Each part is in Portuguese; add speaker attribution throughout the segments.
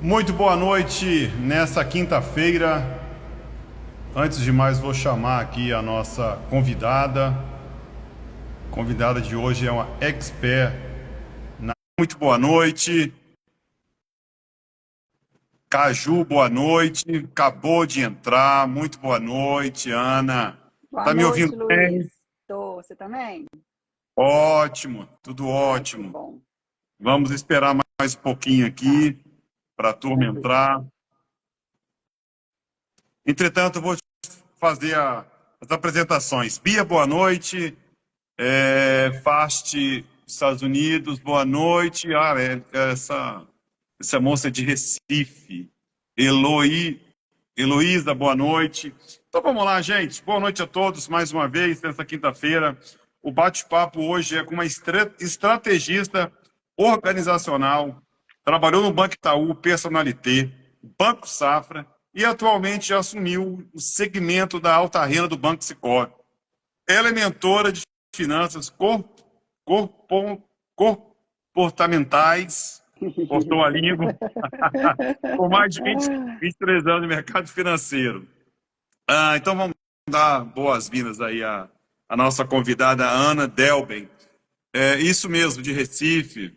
Speaker 1: Muito boa noite nessa quinta-feira. Antes de mais, vou chamar aqui a nossa convidada. A convidada de hoje é uma expert. Muito boa noite. Caju, boa noite. Acabou de entrar. Muito boa noite, Ana.
Speaker 2: Boa
Speaker 1: Tá me ouvindo
Speaker 2: noite,
Speaker 1: bem?
Speaker 2: Luiz. Tô. Você também?
Speaker 1: Ótimo, tudo
Speaker 2: Ai, que
Speaker 1: ótimo.
Speaker 2: bom.
Speaker 1: Vamos esperar mais um pouquinho
Speaker 2: Tá,
Speaker 1: aqui para a turma
Speaker 2: tranquilo.
Speaker 1: entrar. Entretanto, eu vou fazer as apresentações. Bia, boa noite. Fast, Estados Unidos, boa noite. Essa moça é de Recife. Heloísa, boa noite. Então vamos lá, gente. Boa noite a todos mais uma vez, nessa quinta-feira. O bate-papo hoje é com uma estrategista organizacional. Trabalhou no Banco Itaú, Personalité, Banco Safra e atualmente já assumiu o segmento da alta renda do Banco Sicoob. Ela é mentora de finanças corpo- comportamentais, cortou a língua, por mais de 23 anos de mercado financeiro. Então vamos dar boas-vindas aí à nossa convidada Ana Delben. Isso mesmo, de Recife.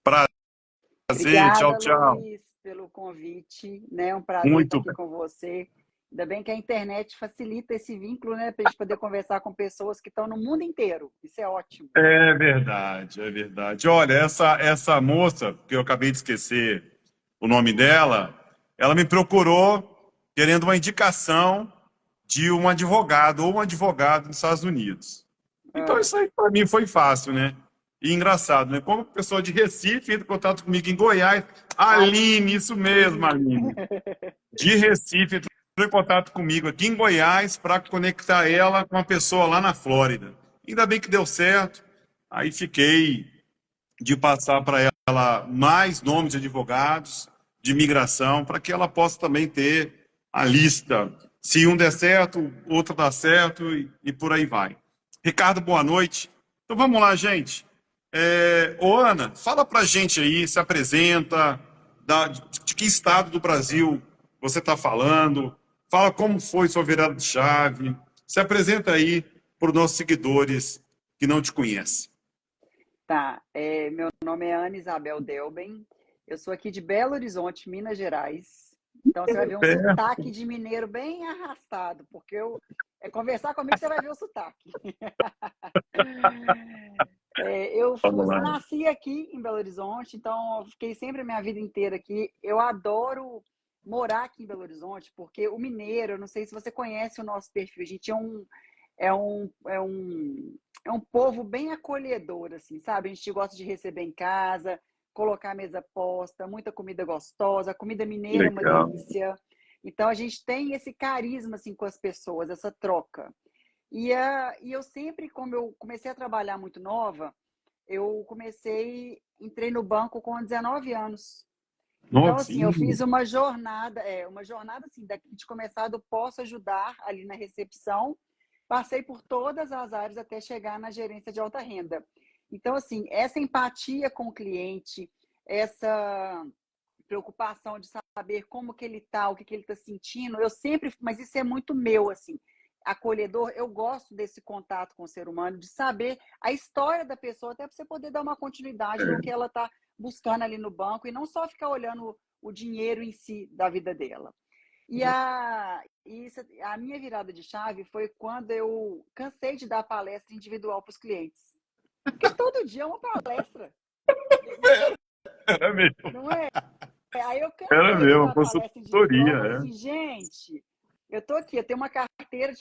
Speaker 1: Prazer, tchau,
Speaker 2: Obrigada,
Speaker 1: tchau.
Speaker 2: Luiz, pelo convite, né? É um prazer estar
Speaker 1: Muito
Speaker 2: aqui
Speaker 1: bem.
Speaker 2: com você. Ainda bem que a internet facilita esse vínculo, né? Para a gente poder conversar com pessoas que estão no mundo inteiro. Isso é ótimo.
Speaker 1: É verdade, é verdade. Olha, essa moça, que eu acabei de esquecer o nome dela, ela me procurou querendo uma indicação de um advogado ou um advogado nos Estados Unidos. Então
Speaker 2: Ah,
Speaker 1: isso aí para mim foi fácil, né? E engraçado, né? Como pessoa de Recife entra em contato comigo em Goiás, Aline, isso mesmo,
Speaker 2: Aline.
Speaker 1: Aline. De Recife entrou em contato comigo aqui em Goiás para conectar ela com uma pessoa lá na Flórida. Ainda bem que deu certo. Aí fiquei de passar para ela mais nomes de advogados de imigração para que ela possa também ter a lista. Se um der certo, outro dá certo e por aí vai. Ricardo, boa noite. Então vamos lá, gente. Ô Ana, fala pra gente aí, se apresenta, de que estado do Brasil você está falando, fala como foi sua virada de chave, se apresenta aí para os nossos seguidores que não te conhecem.
Speaker 2: Tá. Meu nome é Ana Isabel Delben. Eu sou aqui de Belo Horizonte, Minas Gerais. Então você vai ver um
Speaker 1: É,
Speaker 2: sotaque de mineiro bem arrastado, porque conversar comigo você vai ver o sotaque.
Speaker 1: vamos lá.
Speaker 2: Nasci aqui em Belo Horizonte, então eu fiquei sempre a minha vida inteira aqui. Eu adoro morar aqui em Belo Horizonte, porque o mineiro, eu não sei se você conhece o nosso perfil, a gente é um, é um, é um povo bem acolhedor, assim, sabe? A gente gosta de receber em casa, colocar a mesa posta, muita comida gostosa, a comida mineira é uma
Speaker 1: Legal.
Speaker 2: delícia. Então a gente tem esse carisma assim com as pessoas, essa troca. E eu sempre, como eu comecei a trabalhar muito nova, entrei no banco com 19 anos. Então, assim, eu
Speaker 1: Novinho.
Speaker 2: fiz uma jornada assim, de começar do posso ajudar ali na recepção, passei por todas as áreas até chegar na gerência de alta renda. Então, assim, essa empatia com o cliente, essa preocupação de saber como que ele está, o que que ele está sentindo, mas isso é muito meu, assim, acolhedor, eu gosto desse contato com o ser humano, de saber a história da pessoa, até para você poder dar uma continuidade no que
Speaker 1: É.
Speaker 2: ela está buscando ali no banco e não só ficar olhando o dinheiro em si da vida dela. A minha virada de chave foi quando eu cansei de dar palestra individual para os clientes. Porque todo dia é uma palestra,
Speaker 1: Era mesmo.
Speaker 2: não é? Aí eu
Speaker 1: Era
Speaker 2: cansei de
Speaker 1: mesmo,
Speaker 2: dar palestra
Speaker 1: consultoria,
Speaker 2: individual, falei
Speaker 1: é.
Speaker 2: assim, gente, eu tô aqui, eu tenho uma carteira,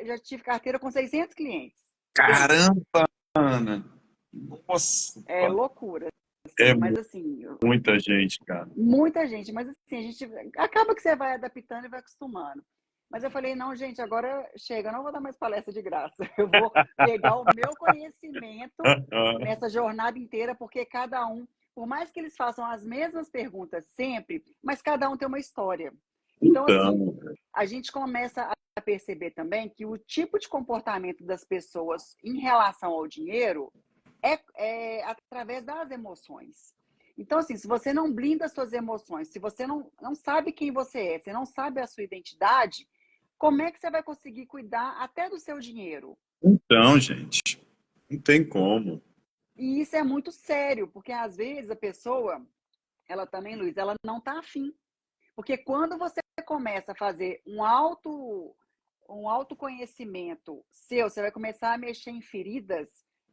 Speaker 2: já tive carteira com 600 clientes. Pensa,
Speaker 1: Caramba, Ana. Nossa,
Speaker 2: é loucura, assim,
Speaker 1: é
Speaker 2: mas assim,
Speaker 1: muita gente, cara.
Speaker 2: muita gente, mas assim, a gente acaba que você vai adaptando e vai acostumando. Mas eu falei, não, gente, agora chega, eu não vou dar mais palestra de graça. Eu vou pegar o meu conhecimento nessa jornada inteira, porque cada um, por mais que eles façam as mesmas perguntas sempre, mas cada um tem uma história. Então, assim,
Speaker 1: Então,
Speaker 2: a gente começa a perceber também que o tipo de comportamento das pessoas em relação ao dinheiro é através das emoções. Então, assim, se você não blinda as suas emoções, se você não sabe quem você é, você não sabe a sua identidade, como é que você vai conseguir cuidar até do seu dinheiro?
Speaker 1: Então, gente, não tem como.
Speaker 2: E isso é muito sério, porque às vezes a pessoa, ela também, Luiz, ela não está afim. Porque quando você começa a fazer um autoconhecimento seu, você vai começar a mexer em feridas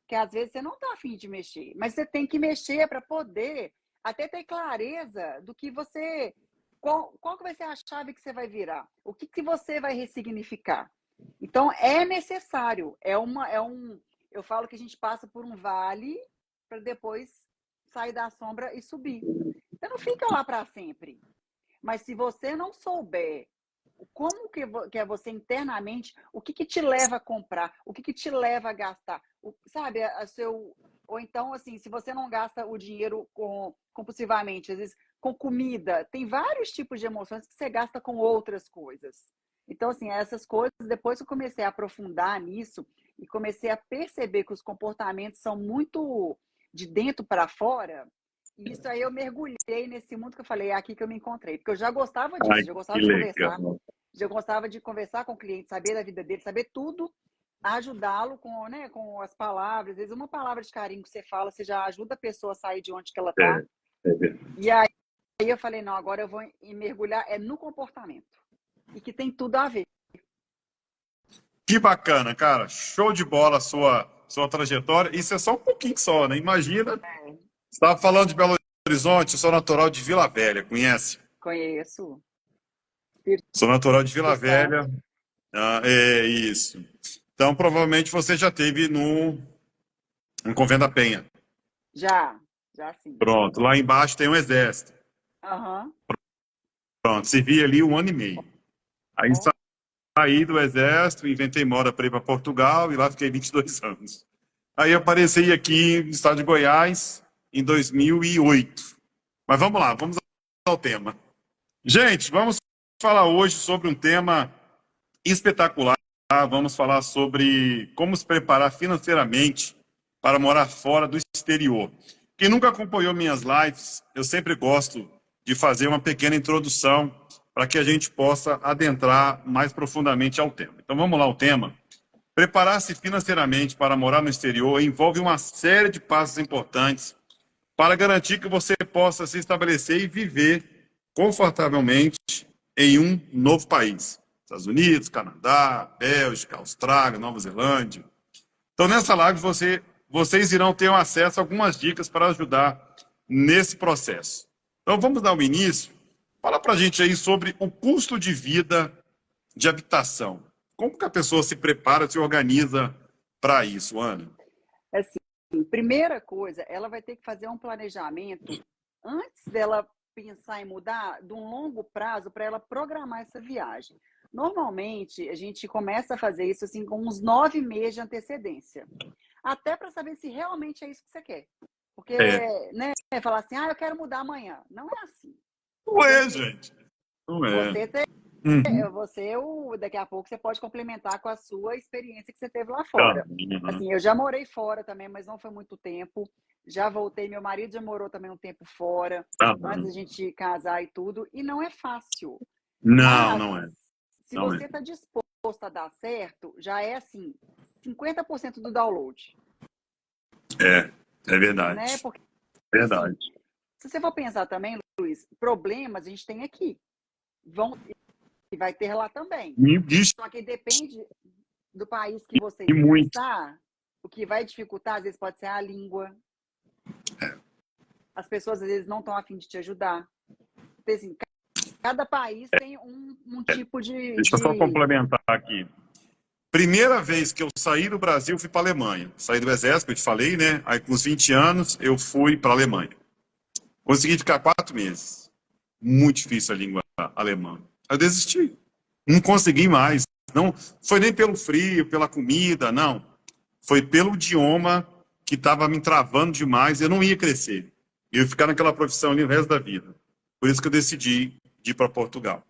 Speaker 2: que às vezes você não está afim de mexer, mas você tem que mexer para poder até ter clareza do que você. Qual que vai ser a chave que você vai virar? O que, que você vai ressignificar? Então, é necessário. Eu falo que a gente passa por um vale para depois sair da sombra e subir. Você não fica lá para sempre. Mas se você não souber como que é você internamente, o que te leva a comprar, o que te leva a gastar, sabe, ou então, assim, se você não gasta o dinheiro compulsivamente, às vezes com comida, tem vários tipos de emoções que você gasta com outras coisas. Então, assim, essas coisas, depois que eu comecei a aprofundar nisso e comecei a perceber que os comportamentos são muito de dentro para fora, isso aí eu mergulhei nesse mundo que eu falei, é aqui que eu me encontrei. Porque eu já gostava disso,
Speaker 1: Ai,
Speaker 2: já
Speaker 1: que
Speaker 2: gostava de conversar,
Speaker 1: legal.
Speaker 2: já gostava de conversar com o cliente, saber da vida dele, saber tudo, ajudá-lo com, né, com as palavras. Às vezes uma palavra de carinho que você fala, você já ajuda a pessoa a sair de onde que ela está.
Speaker 1: É verdade.
Speaker 2: E aí eu falei, não, agora eu vou mergulhar no comportamento. E que tem tudo a ver.
Speaker 1: Que bacana, cara. Show de bola a sua trajetória. Isso é só um pouquinho só, né? Imagina.
Speaker 2: É,
Speaker 1: Você estava falando de Belo Horizonte, eu sou natural de Vila Velha, conhece?
Speaker 2: conheço.
Speaker 1: Sou natural de
Speaker 2: Espírito
Speaker 1: Vila Velha.
Speaker 2: Santo.
Speaker 1: Ah, é isso. Então, provavelmente você já teve no Convento da Penha.
Speaker 2: Já sim.
Speaker 1: Pronto, lá embaixo tem um exército.
Speaker 2: Aham.
Speaker 1: Pronto, servi ali 1 ano e meio. Aí
Speaker 2: Ó,
Speaker 1: saí do exército, inventei moda para ir para Portugal e lá fiquei 22 anos. Aí apareci aqui no estado de Goiás em 2008. Mas vamos lá, vamos ao tema. Gente, vamos falar hoje sobre um tema espetacular. Vamos falar sobre como se preparar financeiramente para morar fora do exterior. Quem nunca acompanhou minhas lives, eu sempre gosto de fazer uma pequena introdução para que a gente possa adentrar mais profundamente ao tema. Então vamos lá, o tema. Preparar-se financeiramente para morar no exterior envolve uma série de passos importantes para garantir que você possa se estabelecer e viver confortavelmente em um novo país. Estados Unidos, Canadá, Bélgica, Austrália, Nova Zelândia. Então, nessa live, vocês irão ter acesso a algumas dicas para ajudar nesse processo. Então, vamos dar o início. Fala para a gente aí sobre o custo de vida de habitação. Como que a pessoa se prepara, se organiza para isso, Ana?
Speaker 2: assim, primeira coisa, ela vai ter que fazer um planejamento antes dela pensar em mudar, de um longo prazo, para ela programar essa viagem. Normalmente, a gente começa a fazer isso assim com uns 9 meses de antecedência. Até para saber se realmente é isso que você quer. Porque,
Speaker 1: É.
Speaker 2: né, falar assim, eu quero mudar amanhã. Não é assim.
Speaker 1: Não é, gente. Não é.
Speaker 2: Você
Speaker 1: Uhum.
Speaker 2: daqui a pouco você pode complementar com a sua experiência que você teve lá
Speaker 1: Tá.
Speaker 2: fora.
Speaker 1: Uhum.
Speaker 2: Assim, eu já morei fora também, mas não foi muito tempo. Já voltei, meu marido já morou também um tempo fora,
Speaker 1: Tá.
Speaker 2: antes da gente casar e tudo, e não é fácil.
Speaker 1: Não,
Speaker 2: Mas
Speaker 1: não é.
Speaker 2: se
Speaker 1: Não é.
Speaker 2: você está disposto a dar certo, já é assim, 50% do download,
Speaker 1: É, é
Speaker 2: né?
Speaker 1: verdade.
Speaker 2: Porque assim,
Speaker 1: Verdade.
Speaker 2: se você for pensar também, Luiz, problemas a gente tem aqui. Vão e vai ter lá também.
Speaker 1: Me diz
Speaker 2: Só que depende do país que você
Speaker 1: muito.
Speaker 2: está, o que vai dificultar, às vezes, pode ser a língua. As pessoas, às vezes, não estão a fim de te ajudar. Então, assim, cada país tem um tipo
Speaker 1: Deixa eu só complementar aqui. Primeira vez que eu saí do Brasil, fui para a Alemanha. Saí do exército, que eu te falei, né? Aí, com uns 20 anos, eu fui para a Alemanha. Consegui ficar 4 meses. Muito difícil a língua alemã. Eu desisti. Não consegui mais. Não foi nem pelo frio, pela comida, não. Foi pelo idioma que estava me travando demais. Eu não ia crescer. Eu ia ficar naquela profissão ali o resto da vida. Por isso que eu decidi ir para Portugal.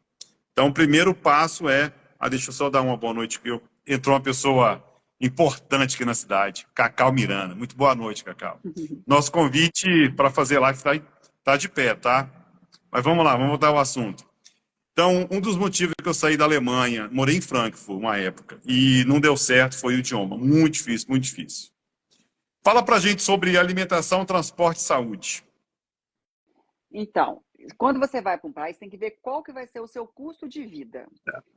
Speaker 1: Então, o primeiro passo é... deixa eu só dar uma boa noite. Entrou uma pessoa importante aqui na cidade, Cacau Miranda. Muito boa noite, Cacau. Nosso convite para fazer live está Tá de pé, tá? Mas vamos lá, vamos voltar ao assunto. Então, um dos motivos que eu saí da Alemanha, morei em Frankfurt uma época, e não deu certo foi o idioma. Muito difícil, muito difícil. Fala pra gente sobre alimentação, transporte e saúde.
Speaker 2: Então, quando você vai para um país, tem que ver qual que vai ser o seu custo de vida.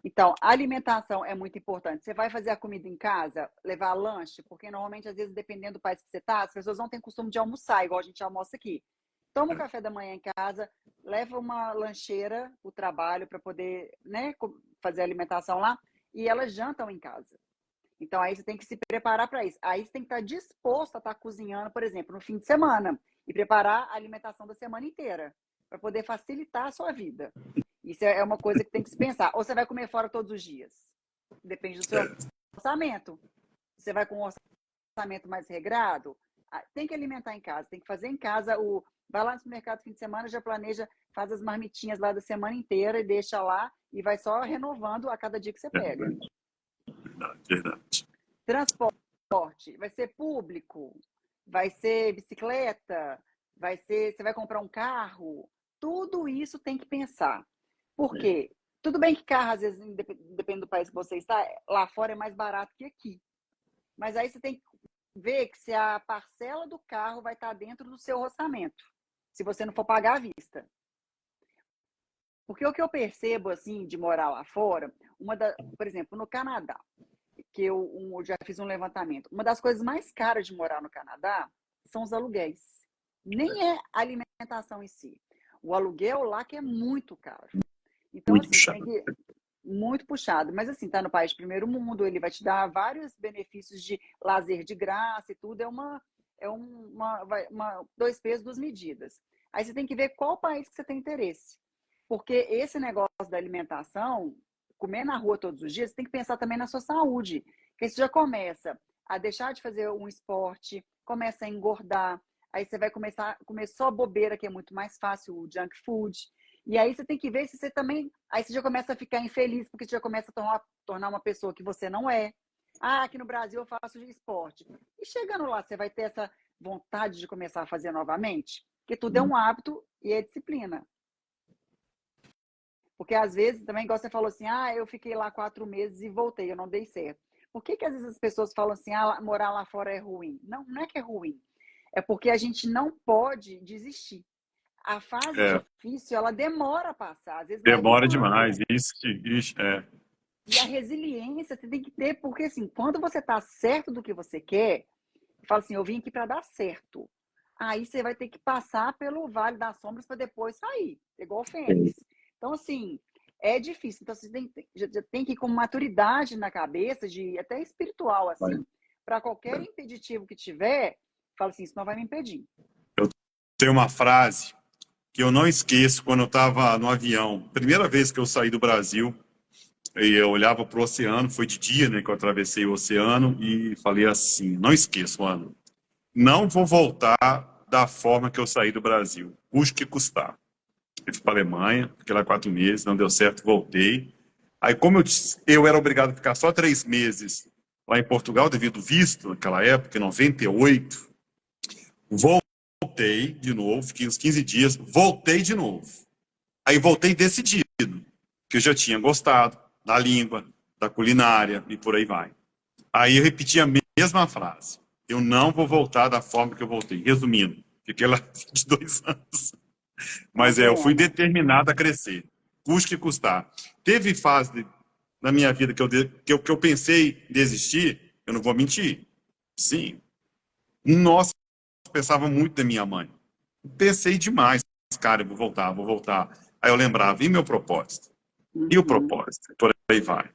Speaker 2: Então, a alimentação é muito importante. Você vai fazer a comida em casa, levar lanche, porque normalmente, às vezes, dependendo do país que você está, as pessoas não têm costume de almoçar, igual a gente almoça aqui. Toma o café da manhã em casa, leva uma lancheira para o trabalho para poder, né, fazer a alimentação lá, e elas jantam em casa. Então, aí você tem que se preparar para isso. Aí você tem que estar disposto a estar cozinhando, por exemplo, no fim de semana e preparar a alimentação da semana inteira para poder facilitar a sua vida. Isso é uma coisa que tem que se pensar. Ou você vai comer fora todos os dias? Depende do seu orçamento. Você vai com um orçamento mais regrado? Tem que alimentar em casa, tem que fazer em casa. Vai lá no supermercado no fim de semana, já planeja, faz as marmitinhas lá da semana inteira e deixa lá e vai só renovando a cada dia que você pega.
Speaker 1: Verdade, verdade.
Speaker 2: Transporte, vai ser público, vai ser bicicleta, você vai comprar um carro, tudo isso tem que pensar. Por quê? Tudo bem que carro, às vezes, depende do país que você está, lá fora é mais barato que aqui. Mas aí você tem que ver que se a parcela do carro vai estar dentro do seu orçamento, se você não for pagar à vista. Porque o que eu percebo, assim, de morar lá fora, por exemplo, no Canadá, que eu já fiz um levantamento. Uma das coisas mais caras de morar no Canadá são os aluguéis. Nem é a alimentação em si. O aluguel lá que é muito caro. Então,
Speaker 1: Muito
Speaker 2: assim, você tem
Speaker 1: puxado.
Speaker 2: que... Muito puxado. Mas, assim, tá no país de primeiro mundo, ele vai te dar vários benefícios de lazer de graça e tudo. Dois pesos, duas medidas. Aí você tem que ver qual país que você tem interesse. Porque esse negócio da alimentação, comer na rua todos os dias, você tem que pensar também na sua saúde. Porque você já começa a deixar de fazer um esporte, começa a engordar, aí você vai começar a comer só bobeira, que é muito mais fácil, o junk food. E aí você tem que ver se você também... Aí você já começa a ficar infeliz, porque você já começa a tornar uma pessoa que você não é. Ah, aqui no Brasil eu faço esporte. E chegando lá, você vai ter essa vontade de começar a fazer novamente? Porque tudo é um hábito e é disciplina. Porque às vezes, também, igual você falou assim, eu fiquei lá 4 meses e voltei, eu não dei certo. Por que às vezes as pessoas falam assim, morar lá fora é ruim? Não, não é que é ruim. É porque a gente não pode desistir. A fase
Speaker 1: É,
Speaker 2: difícil, ela demora a passar, às vezes leva
Speaker 1: demora
Speaker 2: um
Speaker 1: demais.
Speaker 2: ano.
Speaker 1: Isso, é.
Speaker 2: E a resiliência você tem que ter, porque assim, quando você está certo do que você quer, fala assim, eu vim aqui para dar certo. Aí você vai ter que passar pelo Vale das Sombras para depois sair, igual o Fênix. Então, assim, é difícil. Então, você já tem que ir com maturidade na cabeça, até espiritual, assim, para qualquer impeditivo que tiver, fala assim, isso não vai me impedir.
Speaker 1: Eu tenho uma frase que eu não esqueço quando eu estava no avião. Primeira vez que eu saí do Brasil, e eu olhava para o oceano, foi de dia, né, que eu atravessei o oceano, e falei assim, não esqueço, mano, não vou voltar da forma que eu saí do Brasil, custe o que custar. Eu fui para a Alemanha, fiquei lá 4 meses, não deu certo, voltei. Aí, como eu era obrigado a ficar só 3 meses lá em Portugal, devido ao visto, naquela época, em 98, voltei de novo, fiquei uns 15 dias, voltei de novo. Aí voltei decidido, que eu já tinha gostado da língua, da culinária e por aí vai. Aí eu repeti a mesma frase. Eu não vou voltar da forma que eu voltei. Resumindo, fiquei lá 22 anos.
Speaker 2: Uma
Speaker 1: Mas eu fui
Speaker 2: pena.
Speaker 1: determinado a crescer, custe que custar. Teve fase na minha vida que eu pensei em desistir, eu não vou mentir. Sim. Nossa, eu pensava muito da minha mãe. Pensei demais, cara, eu vou voltar, vou voltar. Aí eu lembrava, e meu propósito? E o
Speaker 2: Uhum.
Speaker 1: propósito? Por aí vai.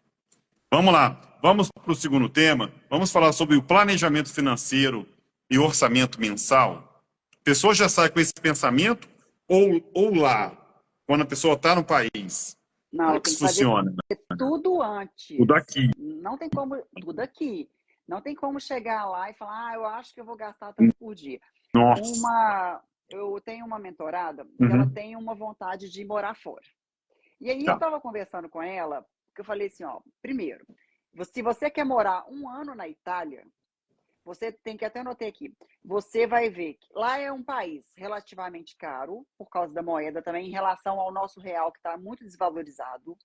Speaker 1: Vamos lá, vamos para o segundo tema. Vamos falar sobre o planejamento financeiro e orçamento mensal. A pessoa já sai com esse pensamento ou lá, quando a pessoa está no país?
Speaker 2: Não,
Speaker 1: Como é
Speaker 2: ela
Speaker 1: que
Speaker 2: tem
Speaker 1: isso
Speaker 2: que fazer
Speaker 1: funciona?
Speaker 2: tudo
Speaker 1: O
Speaker 2: antes.
Speaker 1: daqui.
Speaker 2: Não tem como, tudo aqui. Não tem como chegar lá e falar, eu acho que eu vou gastar tanto por dia.
Speaker 1: Nossa.
Speaker 2: Eu tenho uma mentorada que ela
Speaker 1: Uhum.
Speaker 2: tem uma vontade de morar fora. E aí eu
Speaker 1: Tá.
Speaker 2: estava conversando com ela, que eu falei assim, ó, primeiro, se você quer morar 1 ano na Itália, você tem que até anotar aqui. Você vai ver que lá é um país relativamente caro, por causa da moeda também, em relação ao nosso real, que está muito desvalorizado.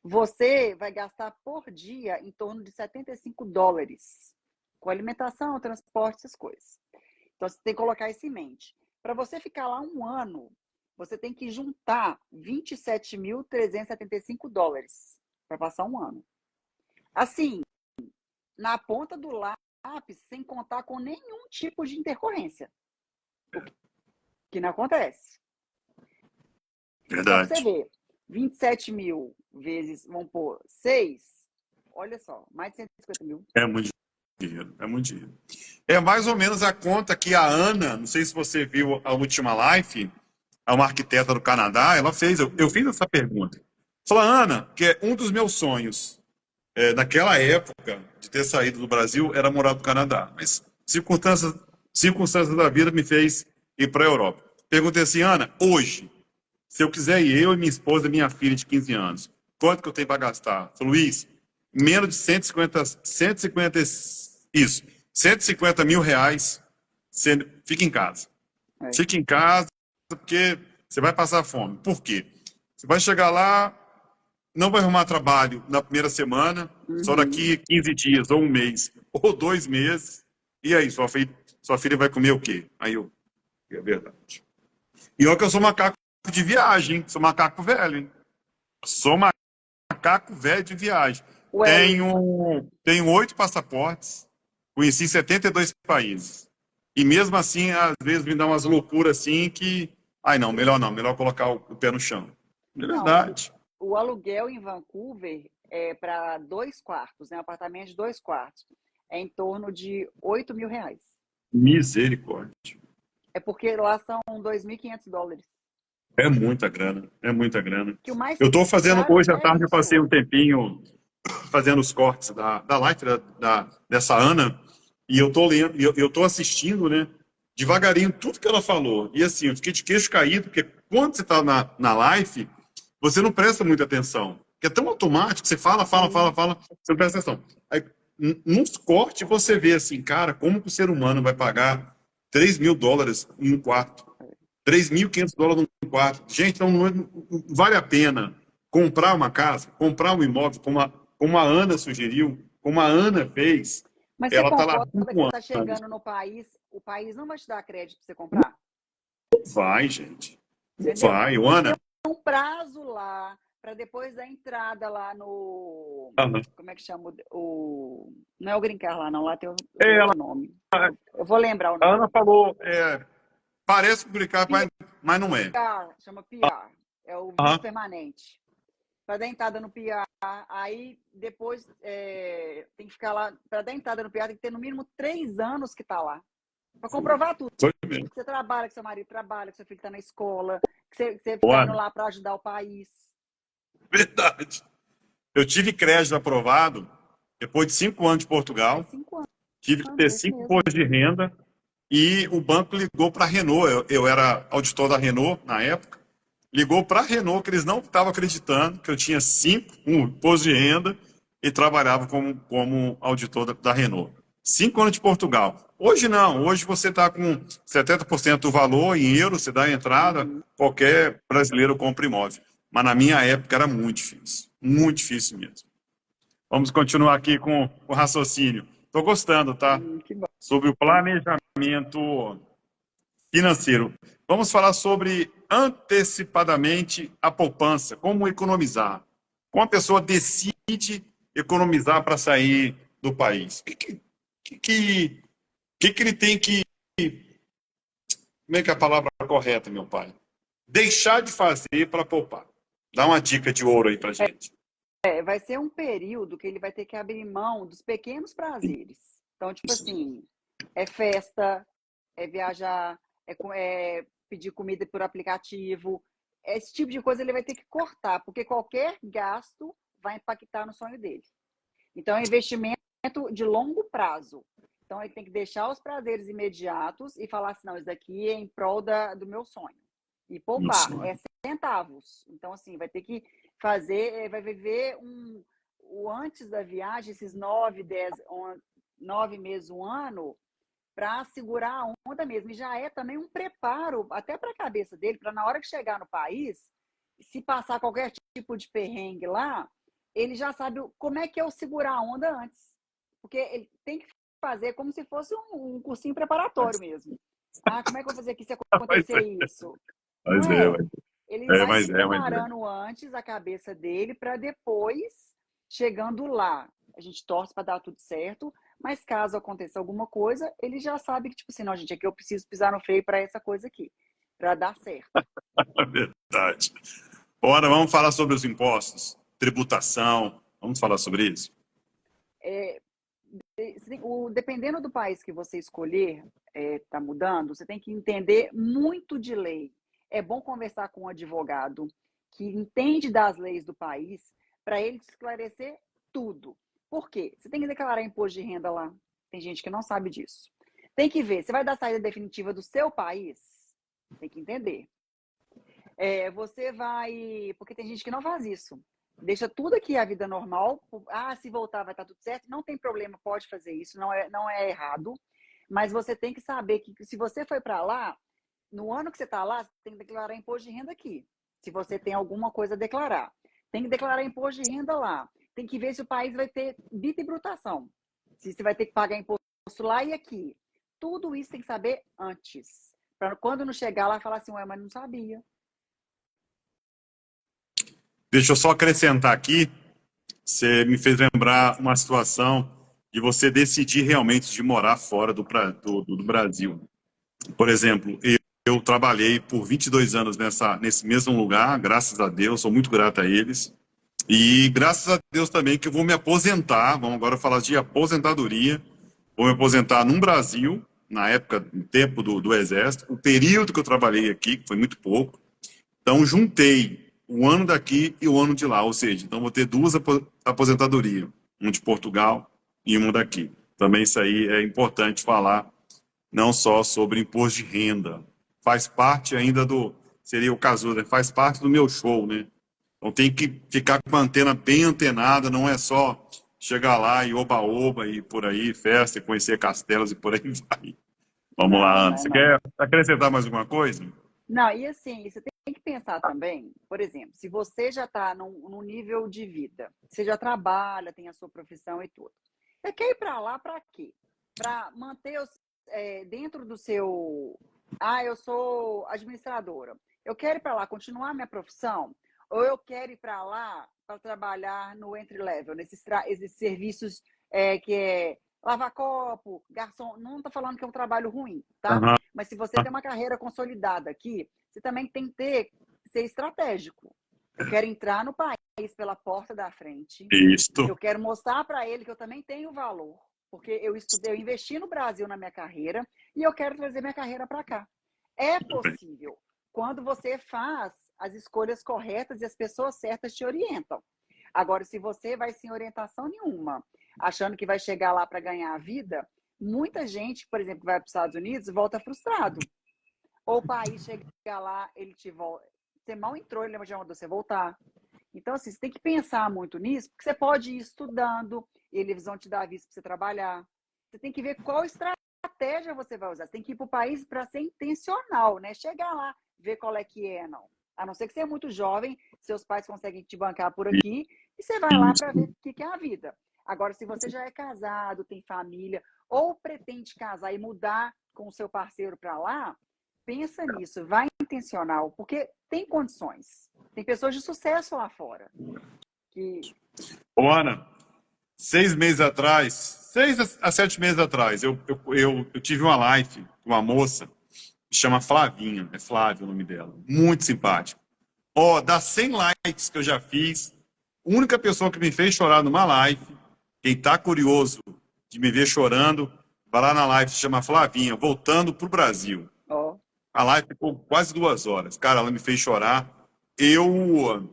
Speaker 2: Você vai gastar por dia em torno de $75, com alimentação, transporte, essas coisas. Então, você tem que colocar isso em mente. Para você ficar lá um ano, você tem que juntar $27.375 para passar um ano. Assim, na ponta do lápis, sem contar com nenhum tipo de intercorrência. O que não acontece. Então, para você
Speaker 1: Verdade.
Speaker 2: ver, 27 mil vezes, vamos pôr, 6, olha só, mais de 150 mil.
Speaker 1: É muito dinheiro, é muito dinheiro. É mais ou menos a conta que a Ana, não sei se você viu a última live, é uma arquiteta do Canadá, ela fez, eu fiz essa pergunta. Falou, Ana, que é um dos meus sonhos, naquela época, de ter saído do Brasil, era morar no Canadá. Mas circunstâncias da vida me fez ir para a Europa. Perguntei assim, Ana, hoje, se eu quiser ir, eu e minha esposa e minha filha de 15 anos, quanto que eu tenho para gastar? Falou, Luiz, menos de 150 mil reais, você fica em casa.
Speaker 2: É.
Speaker 1: Fica em casa, porque você vai passar fome. Por quê? Você vai chegar lá, não vai arrumar trabalho na primeira semana, só
Speaker 2: Uhum.
Speaker 1: daqui 15 dias, ou um mês, ou 2 meses. E aí, sua filha vai comer o quê? Aí eu, é verdade. E olha que eu sou macaco de viagem, hein? Sou macaco velho, hein? Sou macaco velho de viagem.
Speaker 2: Ué, Luiz,
Speaker 1: Tenho 8 passaportes, conheci 72 países. E mesmo assim, às vezes me dá umas loucuras assim que. Ai, não, melhor colocar o pé no chão. É
Speaker 2: não,
Speaker 1: verdade.
Speaker 2: o aluguel em Vancouver é para 2 quartos, né? Um apartamento de 2 quartos. É em torno de R$ 8.000.
Speaker 1: Misericórdia.
Speaker 2: É porque lá são $2.500.
Speaker 1: É muita grana, é muita grana.
Speaker 2: Que o mais
Speaker 1: Eu estou fazendo,
Speaker 2: caro
Speaker 1: hoje à
Speaker 2: é
Speaker 1: tarde, eu passei
Speaker 2: isso.
Speaker 1: um tempinho fazendo os cortes da live dessa Ana, e eu tô lendo, eu tô assistindo, né, devagarinho, tudo que ela falou. E assim, eu fiquei de queixo caído, porque quando você está na live, você não presta muita atenção. Porque é tão automático, você fala,
Speaker 2: Sim.
Speaker 1: você não presta atenção. Aí, nos cortes, você vê assim, cara, como que o ser humano vai pagar $3.000 em um quarto? $3.500 num quarto. Gente, então não vale a pena comprar uma casa, comprar um imóvel, como a Ana sugeriu, como a Ana fez.
Speaker 2: Mas você
Speaker 1: Ela está lá há
Speaker 2: concorda que
Speaker 1: 5
Speaker 2: você está
Speaker 1: anos.
Speaker 2: chegando no país, o país não vai te dar crédito para você comprar?
Speaker 1: Não vai, gente. Não
Speaker 2: Entendeu?
Speaker 1: vai.
Speaker 2: E
Speaker 1: Ana,
Speaker 2: tem um prazo lá para depois da entrada lá no.
Speaker 1: Ana,
Speaker 2: Como é que chama? Não é o Green Card lá, não. Lá tem
Speaker 1: ela,
Speaker 2: outro nome. Eu vou lembrar o
Speaker 1: a
Speaker 2: nome.
Speaker 1: Ana falou, parece publicar, mas não é.
Speaker 2: PR, chama PR. É o visto
Speaker 1: Aham.
Speaker 2: permanente. Para dar entrada no PR, aí depois tem que ficar lá. Para dar entrada no PR, tem que ter no mínimo 3 anos que está lá. Para comprovar tudo.
Speaker 1: Foi mesmo.
Speaker 2: Que você trabalha, que seu marido trabalha, que seu filho está na escola, que você
Speaker 1: Ô,
Speaker 2: está indo
Speaker 1: Ana,
Speaker 2: lá para ajudar o país.
Speaker 1: verdade. Eu tive crédito aprovado depois de 5 anos de
Speaker 2: É
Speaker 1: Portugal.
Speaker 2: 5
Speaker 1: Tive que
Speaker 2: anos,
Speaker 1: ter
Speaker 2: é isso
Speaker 1: 5
Speaker 2: mesmo.
Speaker 1: impostos de renda. E o banco ligou para a Renault. Eu era auditor da Renault na época. Ligou para a Renault que eles não estavam acreditando que eu tinha 5 imposto de renda e trabalhava como auditor da Renault. 5 anos de Portugal. Hoje não. Hoje você está com 70% do valor em euros, você dá a entrada,
Speaker 2: Uhum.
Speaker 1: qualquer brasileiro compra imóvel. Mas na minha época era muito difícil. Muito difícil mesmo. Vamos continuar aqui com o raciocínio. Estou gostando, tá?
Speaker 2: Que bom.
Speaker 1: Sobre o planejamento financeiro. Vamos falar sobre antecipadamente a poupança, como economizar. Como a pessoa decide economizar para sair do país? O que ele tem que. Como é que é a palavra correta, meu pai? Deixar de fazer para poupar. Dá uma dica de ouro aí para gente.
Speaker 2: Vai ser um período que ele vai ter que abrir mão dos pequenos prazeres. Então, tipo
Speaker 1: Isso mesmo.
Speaker 2: assim, é festa, é viajar, é pedir comida por aplicativo. Esse tipo de coisa ele vai ter que cortar, porque qualquer gasto vai impactar no sonho dele. Então, é um investimento de longo prazo. Então, ele tem que deixar os prazeres imediatos e falar assim, não, isso daqui é em prol do meu sonho. E poupar,
Speaker 1: Isso.
Speaker 2: é centavos. Então, assim, vai ter que fazer, vai viver o antes da viagem, esses 9, 10, 9 meses, um ano, para segurar a onda mesmo. E já é também um preparo, até para a cabeça dele, para na hora que chegar no país, se passar qualquer tipo de perrengue lá, ele já sabe como é que é o segurar a onda antes. Porque ele tem que fazer como se fosse um cursinho preparatório mesmo. Ah, como é que eu vou fazer aqui se
Speaker 1: Mas
Speaker 2: acontecer isso? Não
Speaker 1: mas
Speaker 2: é? Ele vai se
Speaker 1: mas é.
Speaker 2: preparando antes a cabeça dele para depois, chegando lá, a gente torce para dar tudo certo, mas caso aconteça alguma coisa, ele já sabe que, tipo assim, não, gente, aqui eu preciso pisar no freio para essa coisa aqui, para dar certo.
Speaker 1: É verdade. Ora, vamos falar sobre os impostos, tributação, vamos falar sobre isso?
Speaker 2: É, dependendo do país que você escolher, tá mudando, você tem que entender muito de lei. É bom conversar com um advogado que entende das leis do país para ele te esclarecer tudo. Por quê? Você tem que declarar imposto de renda lá. Tem gente que não sabe disso. Tem que ver, você vai dar saída definitiva do seu país? Tem que entender. Você vai. Porque tem gente que não faz isso. Deixa tudo aqui a vida normal. Ah, se voltar vai estar tudo certo. Não tem problema, pode fazer isso, não é errado. Mas você tem que saber que se você foi para lá, no ano que você está lá, você tem que declarar imposto de renda aqui. Se você tem alguma coisa a declarar. Tem que declarar imposto de renda lá. Tem que ver se o país vai ter bitributação. Se você vai ter que pagar imposto lá e aqui. Tudo isso tem que saber antes. Para quando não chegar lá, falar assim, ué, mas não sabia.
Speaker 1: Deixa eu só acrescentar aqui, você me fez lembrar uma situação de você decidir realmente de morar fora do Brasil. Por exemplo, eu trabalhei por 22 anos nesse mesmo lugar, graças a Deus, sou muito grato a eles. E graças a Deus também que eu vou me aposentar, vamos agora falar de aposentadoria, vou me aposentar no Brasil, na época, no tempo do Exército, o período que eu trabalhei aqui, que foi muito pouco. Então, juntei o ano daqui e o ano de lá, ou seja, então vou ter duas aposentadorias, uma de Portugal e uma daqui. Também isso aí é importante falar, não só sobre imposto de renda, faz parte ainda seria o caso, né? Faz parte do meu show, né? Então tem que ficar com a antena bem antenada, não é só chegar lá e oba-oba e por aí, festa, e conhecer castelos e por aí vai. Vamos
Speaker 2: Não,
Speaker 1: lá,
Speaker 2: não
Speaker 1: Ana.
Speaker 2: é
Speaker 1: Você
Speaker 2: não.
Speaker 1: quer acrescentar mais alguma coisa?
Speaker 2: Não, e assim, você tem que pensar também, por exemplo, se você já está num nível de vida, você já trabalha, tem a sua profissão e tudo. Você quer ir para lá para quê? Para manter dentro do seu. Ah, eu sou administradora. Eu quero ir para lá, continuar minha profissão? Ou eu quero ir para lá para trabalhar no entry level, esses serviços que é lavar copo, garçom? Não estou falando que é um trabalho ruim, tá?
Speaker 1: Aham,
Speaker 2: Mas se você tem uma carreira consolidada aqui, você também tem que ser estratégico. Eu quero entrar no país pela porta da frente.
Speaker 1: isto.
Speaker 2: Eu quero mostrar para ele que eu também tenho valor, porque eu estudei, eu investi no Brasil na minha carreira e eu quero trazer minha carreira para cá. É
Speaker 1: Muito bem.
Speaker 2: possível quando você faz as escolhas corretas e as pessoas certas te orientam. Agora, se você vai sem orientação nenhuma, achando que vai chegar lá para ganhar a vida, muita gente, por exemplo, que vai para os Estados Unidos, volta frustrado. Ou o país chega lá, ele te volta. Você mal entrou, ele já mandou você voltar. Então, assim, você tem que pensar muito nisso, porque você pode ir estudando, eles vão te dar visto para você trabalhar. Você tem que ver qual estratégia você vai usar. Você tem que ir para o país para ser intencional, né? Chegar lá, ver qual é que é, não. A não ser que você é muito jovem, seus pais conseguem te bancar por aqui, e você vai lá para ver o que é a vida. Agora, se você já é casado, tem família, ou pretende casar e mudar com o seu parceiro para lá, pensa nisso, vai intencional, porque tem condições. Tem pessoas de sucesso lá fora. Que...
Speaker 1: Ô, Ana, 6 meses atrás, 6 a 7 meses atrás, eu tive uma live com uma moça, que chama Flavinha, é Flávia o nome dela, muito simpática. Ó, das 100 likes que eu já fiz, a única pessoa que me fez chorar numa live, quem tá curioso de me ver chorando, vai lá na live, se chama Flavinha, voltando pro Brasil.
Speaker 2: Ó,
Speaker 1: A live ficou quase 2 horas. Cara, ela me fez chorar. Eu,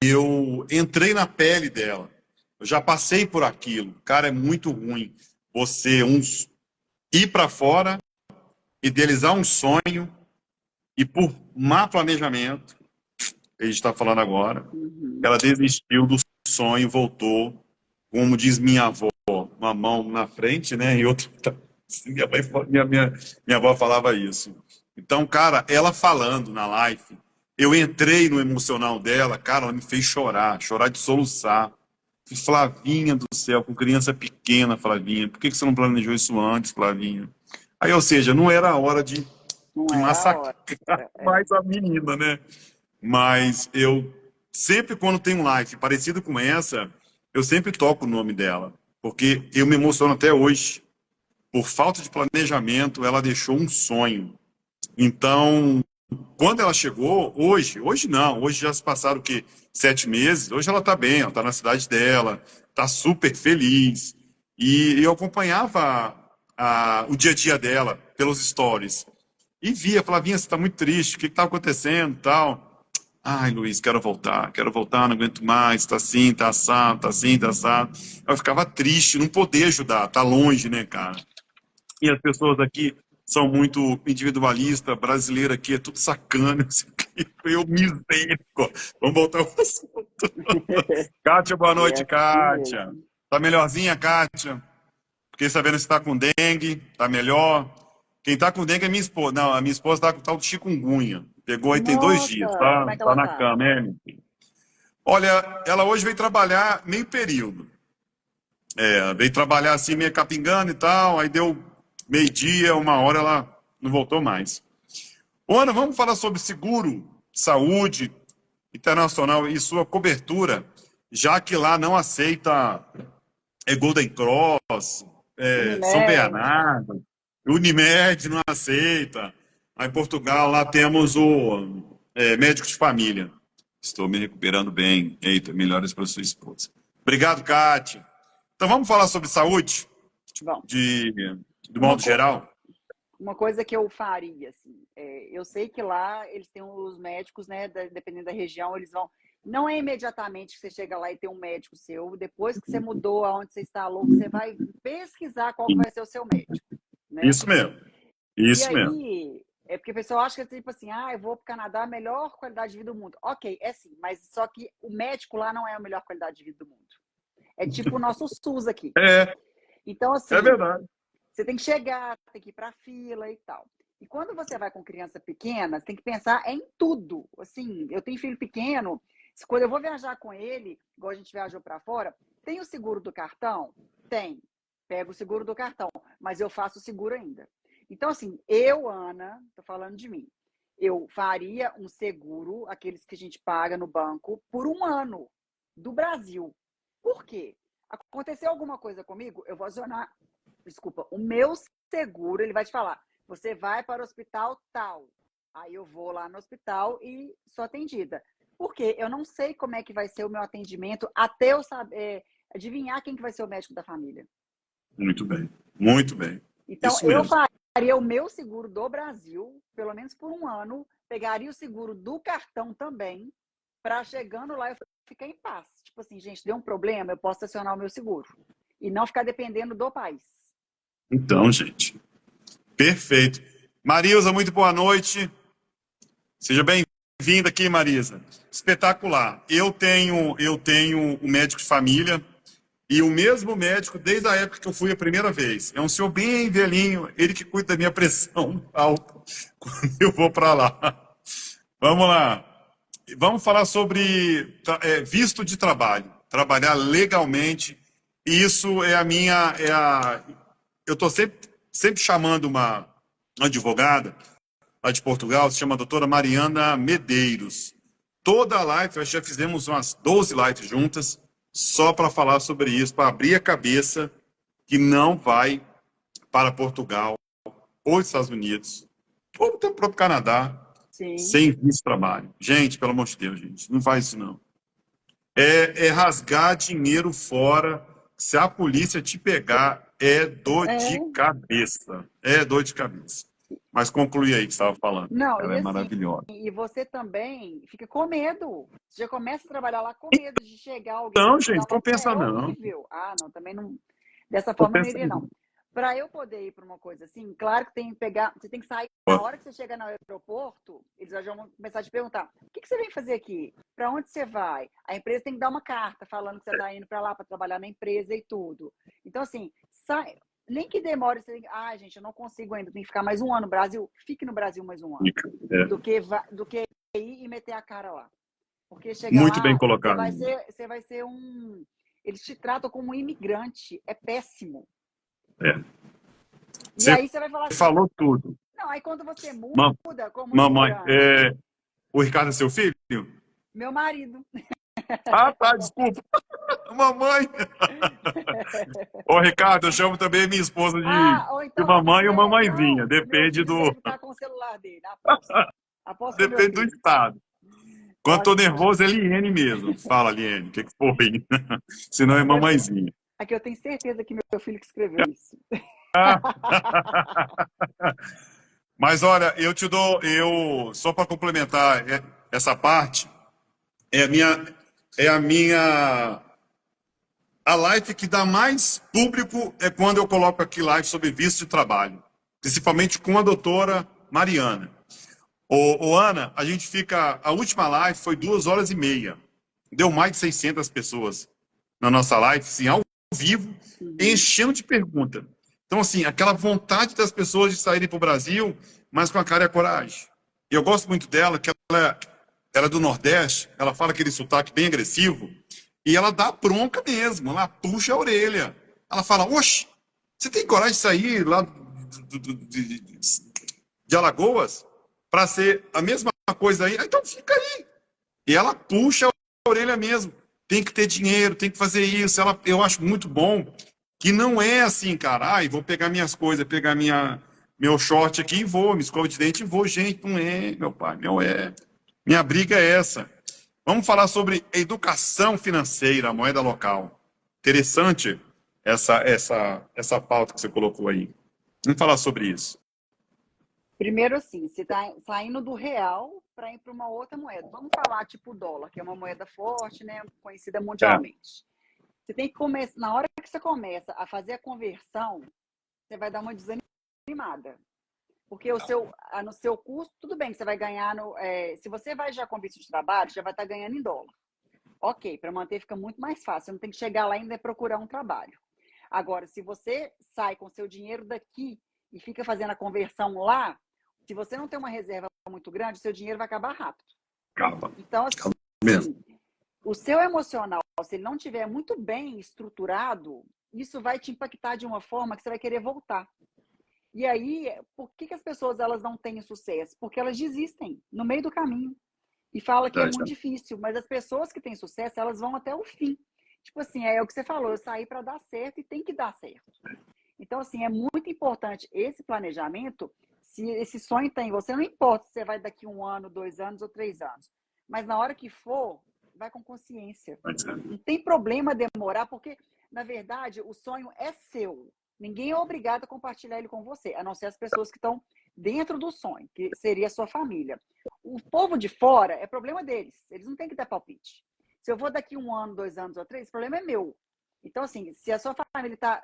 Speaker 1: eu entrei na pele dela. Eu já passei por aquilo. Cara, é muito ruim você ir para fora, idealizar um sonho e por má planejamento, que a gente está falando agora,
Speaker 2: uhum.
Speaker 1: ela desistiu do sonho, voltou, como diz minha avó, uma mão na frente, né? E outra tá assim. Minha avó falava isso. Então, cara, ela falando na live, eu entrei no emocional dela, cara, ela me fez chorar, chorar de soluçar. Flavinha do céu, com criança pequena, Flavinha, por que que você não planejou isso antes, Flavinha? Aí, ou seja, não era a hora
Speaker 2: Não
Speaker 1: de
Speaker 2: era a
Speaker 1: massacrar
Speaker 2: hora.
Speaker 1: mais a menina, né? Mas eu sempre quando tem um live parecido com essa, eu sempre toco o nome dela, porque eu me emociono até hoje. Por falta de planejamento, ela deixou um sonho. Então, quando ela chegou, hoje não, hoje já se passaram o quê? 7 meses, hoje ela está bem, ela está na cidade dela, está super feliz. E eu acompanhava o dia a dia dela pelos stories. E via, Flavinha, você está muito triste, o que está acontecendo tal. Ai, Luiz, quero voltar, não aguento mais, tá assim, tá assado, tá assim, tá assado. Eu ficava triste, não poder ajudar, tá longe, né, cara? E as pessoas aqui são muito individualistas, brasileiro aqui é tudo sacana, eu misericórdia. Vamos voltar ao assunto. Kátia, boa
Speaker 2: É
Speaker 1: noite,
Speaker 2: assim
Speaker 1: Kátia.
Speaker 2: mesmo.
Speaker 1: Tá melhorzinha, Kátia? Fiquei sabendo que você tá com dengue, tá melhor. Quem tá com dengue é minha esposa. Não, a minha esposa tá com tal de chikungunya. Pegou aí tem 2 dias,
Speaker 2: Nossa, como
Speaker 1: tá?
Speaker 2: é que
Speaker 1: Tá
Speaker 2: ela
Speaker 1: na
Speaker 2: tá?
Speaker 1: cama, né? Olha, ela hoje veio trabalhar meio período. Veio trabalhar assim, meio capingando e tal, aí deu meio-dia, 1 hora, ela não voltou mais. Ô, Ana, vamos falar sobre seguro, saúde internacional e sua cobertura, já que lá não aceita Golden Cross, São
Speaker 2: Unimed.
Speaker 1: Bernardo, Unimed não aceita. Aí em Portugal, lá temos o médico de família. Estou me recuperando bem. Eita, melhoras para sua esposa. Obrigado, Kátia. Então vamos falar sobre saúde,
Speaker 2: Bom,
Speaker 1: de, de
Speaker 2: uma,
Speaker 1: modo
Speaker 2: co-
Speaker 1: geral?
Speaker 2: uma coisa que eu faria, assim, eu sei que lá eles têm os médicos, né, dependendo da região, eles vão. Não é imediatamente que você chega lá e tem um médico seu, depois que você mudou aonde você instalou, você vai pesquisar qual que vai ser o seu médico, né?
Speaker 1: Isso mesmo,
Speaker 2: E
Speaker 1: isso mesmo.
Speaker 2: aí, é porque o pessoal acha que tipo assim, eu vou para o Canadá, melhor qualidade de vida do mundo. Ok, é sim, mas só que o médico lá não é a melhor qualidade de vida do mundo. É tipo o nosso SUS aqui.
Speaker 1: É,
Speaker 2: Então,
Speaker 1: é
Speaker 2: assim,
Speaker 1: verdade.
Speaker 2: você tem que chegar, tem que ir para a fila e tal. E quando você vai com criança pequena, você tem que pensar em tudo. Assim, eu tenho filho pequeno, quando eu vou viajar com ele, igual a gente viajou para fora, tem o seguro do cartão? Tem. Pego o seguro do cartão, mas eu faço o seguro ainda. Então, assim, eu, Ana, tô falando de mim, eu faria um seguro, aqueles que a gente paga no banco, por 1 ano do Brasil. Por quê? Aconteceu alguma coisa comigo, eu vou acionar, desculpa, o meu seguro, ele vai te falar, você vai para o hospital tal. Aí eu vou lá no hospital e sou atendida. Porque eu não sei como é que vai ser o meu atendimento até eu saber, adivinhar quem que vai ser o médico da família.
Speaker 1: Muito bem, muito bem.
Speaker 2: Então,
Speaker 1: Isso
Speaker 2: eu
Speaker 1: mesmo.
Speaker 2: faria o meu seguro do Brasil, pelo menos por 1 ano, pegaria o seguro do cartão também, para chegando lá eu ficar em paz. Tipo assim, gente, deu um problema, eu posso acionar o meu seguro. E não ficar dependendo do país.
Speaker 1: Então, gente, perfeito. Marisa, muito boa noite. Seja bem-vinda aqui, Marisa. Espetacular. Eu tenho um médico de família e o mesmo médico desde a época que eu fui a primeira vez. É um senhor bem velhinho, ele que cuida da minha pressão alta quando eu vou para lá. Vamos lá. Vamos falar sobre visto de trabalho, trabalhar legalmente. Isso é a minha, eu estou sempre chamando uma advogada lá de Portugal, se chama doutora Mariana Medeiros. Toda a live, nós já fizemos umas 12 lives juntas, só para falar sobre isso, para abrir a cabeça que não vai para Portugal ou Estados Unidos, ou até o próprio Canadá,
Speaker 2: Sim.
Speaker 1: sem visto de trabalho. Gente, pelo amor de Deus, gente, não faz isso não. É rasgar dinheiro fora. Se a polícia te pegar, é dor de
Speaker 2: É.
Speaker 1: cabeça. É dor de cabeça. Mas conclui aí que você estava falando.
Speaker 2: Não,
Speaker 1: Ela
Speaker 2: e
Speaker 1: é
Speaker 2: assim,
Speaker 1: maravilhosa.
Speaker 2: e você também fica com medo. Você já começa a trabalhar lá com medo de chegar alguém
Speaker 1: Não,
Speaker 2: te dar
Speaker 1: gente,
Speaker 2: uma.
Speaker 1: compensa
Speaker 2: É
Speaker 1: não.
Speaker 2: horrível. Ah, não, também não. Dessa forma eu não
Speaker 1: Compensa
Speaker 2: iria, não.
Speaker 1: não.
Speaker 2: Para eu poder ir para uma coisa assim, claro que tem que pegar, você tem que sair. Na hora que você chega no aeroporto, eles já vão começar a te perguntar: o que você vem fazer aqui? Para onde você vai? A empresa tem que dar uma carta falando que você está indo para lá para trabalhar na empresa e tudo. Então, assim, sai, nem que demore, você tem, gente, eu não consigo ainda, tem que ficar mais um ano no Brasil. Fique no Brasil mais um ano. Do que ir e meter a cara lá. Porque chegar
Speaker 1: Muito bem
Speaker 2: lá,
Speaker 1: colocado.
Speaker 2: você vai ser um. Eles te tratam como um imigrante. É péssimo. E aí você vai falar assim.
Speaker 1: Falou tudo.
Speaker 2: Não, aí quando você muda como
Speaker 1: Mamãe,
Speaker 2: imigrante.
Speaker 1: o Ricardo é seu filho?
Speaker 2: Meu marido.
Speaker 1: Tá, desculpa. Mamãe. Ô, Ricardo, eu chamo também minha esposa
Speaker 2: Ou
Speaker 1: de
Speaker 2: então,
Speaker 1: mamãe ou mamãezinha.
Speaker 2: não, meu
Speaker 1: Depende
Speaker 2: filho
Speaker 1: do.
Speaker 2: deve estar com o celular dele. Aposto. Aposto que é meu
Speaker 1: Depende do
Speaker 2: filho.
Speaker 1: estado. Quando tô
Speaker 2: Pode ser.
Speaker 1: nervoso, é Liene mesmo. Fala, Liene, o que foi? Senão é mamãezinha.
Speaker 2: Aqui eu tenho certeza que meu filho que escreveu isso.
Speaker 1: Mas olha, só para complementar essa parte, é a minha, a live que dá mais público é quando eu coloco aqui live sobre visto de trabalho, principalmente com a doutora Mariana. Ana, a última live foi 2 horas e meia, deu mais de 600 pessoas na nossa live, assim, ao vivo, enchendo de pergunta. Então, assim, aquela vontade das pessoas de saírem para o Brasil, mas com a cara e a coragem. E eu gosto muito dela, que ela é do Nordeste, ela fala aquele sotaque bem agressivo, e ela dá bronca mesmo, ela puxa a orelha. Ela fala, oxe, você tem coragem de sair lá de Alagoas para ser a mesma coisa aí? Então fica aí. E ela puxa a orelha mesmo. Tem que ter dinheiro, tem que fazer isso. Eu acho muito bom que não é assim, cara. Vou pegar minhas coisas, pegar meu short aqui e vou, me escova de dente e vou. Gente, não é, meu pai, não é. Minha briga é essa. Vamos falar sobre educação financeira, a moeda local. Interessante essa pauta que você colocou aí. Vamos falar sobre isso.
Speaker 2: Primeiro, assim, você está saindo do real para ir para uma outra moeda. Vamos falar tipo o dólar, que é uma moeda forte, né, conhecida mundialmente. Você tem que começar, na hora que você começa a fazer a conversão, você vai dar uma desanimada. Porque no seu custo, tudo bem que você vai ganhar se você vai já com visto de trabalho, já vai estar ganhando em dólar. Ok, para manter fica muito mais fácil. Você não tem que chegar lá e ainda procurar um trabalho. Agora, se você sai com seu dinheiro daqui e fica fazendo a conversão lá, se você não tem uma reserva muito grande, seu dinheiro vai acabar rápido. Então, assim, o seu emocional, se ele não estiver muito bem estruturado, isso vai te impactar de uma forma que você vai querer voltar. E aí, por que as pessoas elas não têm sucesso? Porque elas desistem no meio do caminho e falam que é muito difícil. Mas as pessoas que têm sucesso, elas vão até o fim. Tipo assim, é o que você falou, eu saí para dar certo e tem que dar certo. Então, assim, é muito importante esse planejamento. Se esse sonho tem você, não importa se você vai daqui 1 ano, 2 anos ou 3 anos. Mas na hora que for, vai com consciência. Não tem problema demorar, porque, na verdade, o sonho é seu. Ninguém é obrigado a compartilhar ele com você, a não ser as pessoas que estão dentro do sonho, que seria a sua família. O povo de fora é problema deles. Eles não têm que dar palpite. Se eu vou daqui 1 ano, 2 anos ou 3, o problema é meu. Então, assim, se a sua família está,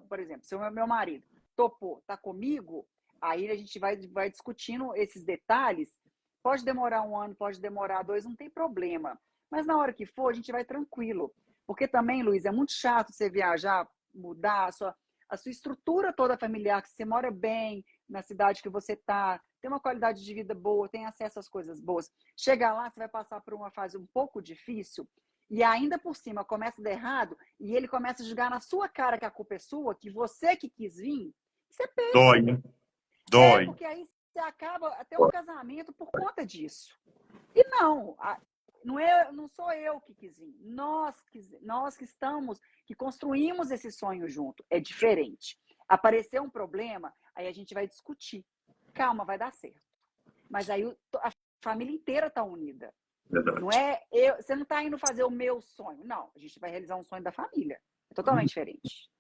Speaker 2: por exemplo, se o meu marido topou, está comigo, aí a gente vai discutindo esses detalhes. Pode demorar 1 ano, pode demorar 2, não tem problema. Mas na hora que for, a gente vai tranquilo. Porque também, Luiz, é muito chato você viajar, mudar a sua estrutura toda familiar, que você mora bem na cidade que você está, tem uma qualidade de vida boa, tem acesso às coisas boas. Chegar lá, você vai passar por uma fase um pouco difícil, e ainda por cima começa a dar errado, e ele começa a jogar na sua cara que a culpa é sua, que você que quis vir, você perde.
Speaker 1: Dói, né? Dói.
Speaker 2: Porque aí você acaba até um casamento por conta disso. E não sou eu que quis vir. Nós que estamos, que construímos esse sonho junto. É diferente. Aparecer um problema, aí a gente vai discutir. Calma, vai dar certo. Mas aí a família inteira está unida.
Speaker 1: Verdade.
Speaker 2: Não é você não está indo fazer o meu sonho. Não, a gente vai realizar um sonho da família. É totalmente diferente.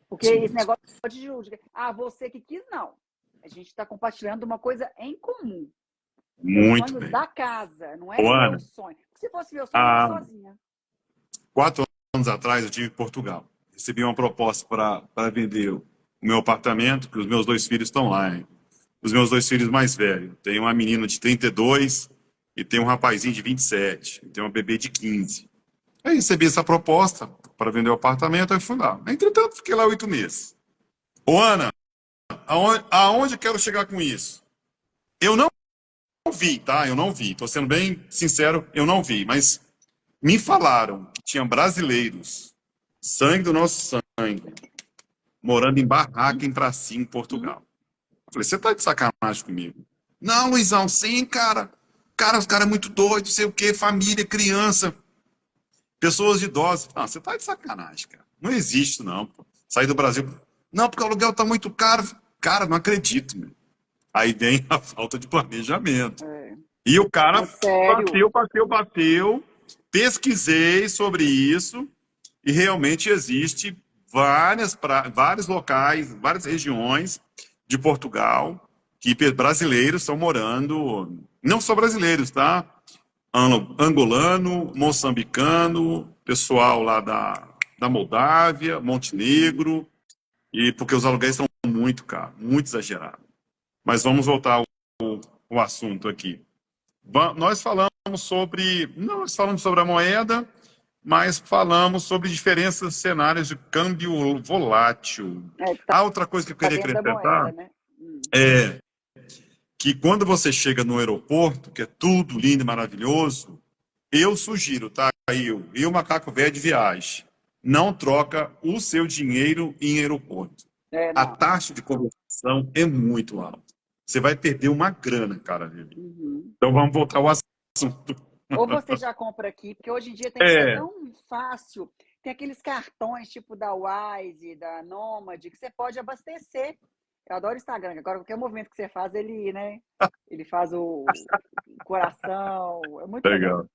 Speaker 2: Porque esse negócio de você que quis, não. A gente está compartilhando uma coisa em comum.
Speaker 1: Muito
Speaker 2: o sonho
Speaker 1: bem.
Speaker 2: da casa, não é
Speaker 1: Ana,
Speaker 2: meu sonho. Se fosse meu sonho, eu ia sozinha.
Speaker 1: 4 anos atrás eu estive em Portugal. Recebi uma proposta para vender o meu apartamento, que os meus 2 filhos estão lá, hein? Os meus 2 filhos mais velhos. Tem uma menina de 32 e tem um rapazinho de 27. E tem uma bebê de 15. Aí recebi essa proposta para vender o apartamento, aí fui lá. Entretanto, fiquei lá 8 meses. Ô, Ana, aonde eu quero chegar com isso? Eu não vi, tá? Eu não vi. Tô sendo bem sincero, eu não vi. Mas me falaram que tinha brasileiros, sangue do nosso sangue, morando em barraca em Pracinha, em Portugal. Eu falei, você tá de sacanagem comigo? Não, Luizão, sim, cara. Cara, os caras é muito doido, sei o quê, família, criança, pessoas idosas. Ah, você tá de sacanagem, cara. Não existe, não, pô. Sair do Brasil. Não, porque o aluguel tá muito caro. Cara, não acredito, meu. Aí vem a falta de planejamento.
Speaker 2: É.
Speaker 1: E o cara
Speaker 2: É sério.
Speaker 1: bateu. Pesquisei sobre isso e realmente existe vários locais, várias regiões de Portugal que brasileiros estão morando, não só brasileiros, tá? Angolano, moçambicano, pessoal lá da Moldávia, Montenegro, e porque os aluguéis são muito caros, muito exagerados. Mas vamos voltar ao assunto aqui. Nós falamos nós falamos sobre a moeda, mas falamos sobre diferenças de cenários de câmbio volátil.
Speaker 2: É, que
Speaker 1: Há outra coisa que eu
Speaker 2: tá
Speaker 1: queria
Speaker 2: dentro da moeda,
Speaker 1: acrescentar
Speaker 2: né?
Speaker 1: é que quando você chega no aeroporto, que é tudo lindo e maravilhoso, eu sugiro, tá? Eu macaco velho de viagem, não troca o seu dinheiro em aeroporto.
Speaker 2: É,
Speaker 1: A
Speaker 2: não.
Speaker 1: taxa de conversão é muito alta. Você vai perder uma grana, cara.
Speaker 2: Uhum.
Speaker 1: Então vamos voltar ao assunto.
Speaker 2: Ou você já compra aqui, porque hoje em dia tem sido
Speaker 1: É,
Speaker 2: tão fácil. Tem aqueles cartões tipo da Wise, da Nomad, que você pode abastecer. Eu adoro o Instagram, agora qualquer movimento que você faz, né? Ele faz o coração, é muito legal.
Speaker 1: legal.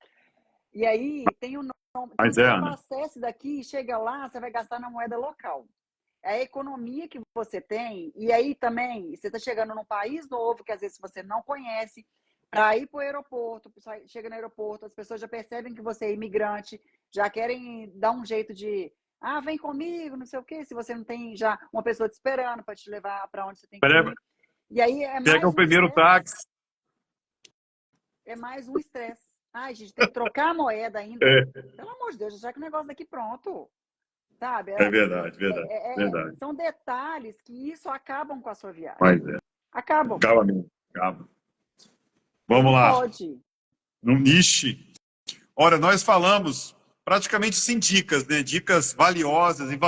Speaker 2: E aí tem o nome. Então
Speaker 1: Mas é,
Speaker 2: você
Speaker 1: Ana,
Speaker 2: abastece daqui, chega lá, você vai gastar na moeda local. É a economia que você tem, e aí também você está chegando num país novo que às vezes você não conhece, para ir para o aeroporto, chega no aeroporto, as pessoas já percebem que você é imigrante, já querem dar um jeito de, vem comigo, não sei o quê, se você não tem já uma pessoa te esperando para te levar para onde você tem que
Speaker 1: pega,
Speaker 2: ir. E aí é
Speaker 1: pega
Speaker 2: mais
Speaker 1: o
Speaker 2: um
Speaker 1: primeiro
Speaker 2: estresse,
Speaker 1: táxi.
Speaker 2: é mais um estresse. Ai, gente, tem que trocar a moeda ainda.
Speaker 1: É,
Speaker 2: Pelo amor de Deus, já que o negócio daqui pronto, sabe?
Speaker 1: é verdade, verdade, verdade.
Speaker 2: São detalhes que isso acabam com a sua viagem.
Speaker 1: Mas é.
Speaker 2: Acabam.
Speaker 1: Acaba mesmo, acaba.
Speaker 2: E
Speaker 1: Vamos
Speaker 2: não
Speaker 1: lá.
Speaker 2: pode.
Speaker 1: No niche. Olha, nós falamos praticamente sem dicas, né? Dicas valiosas e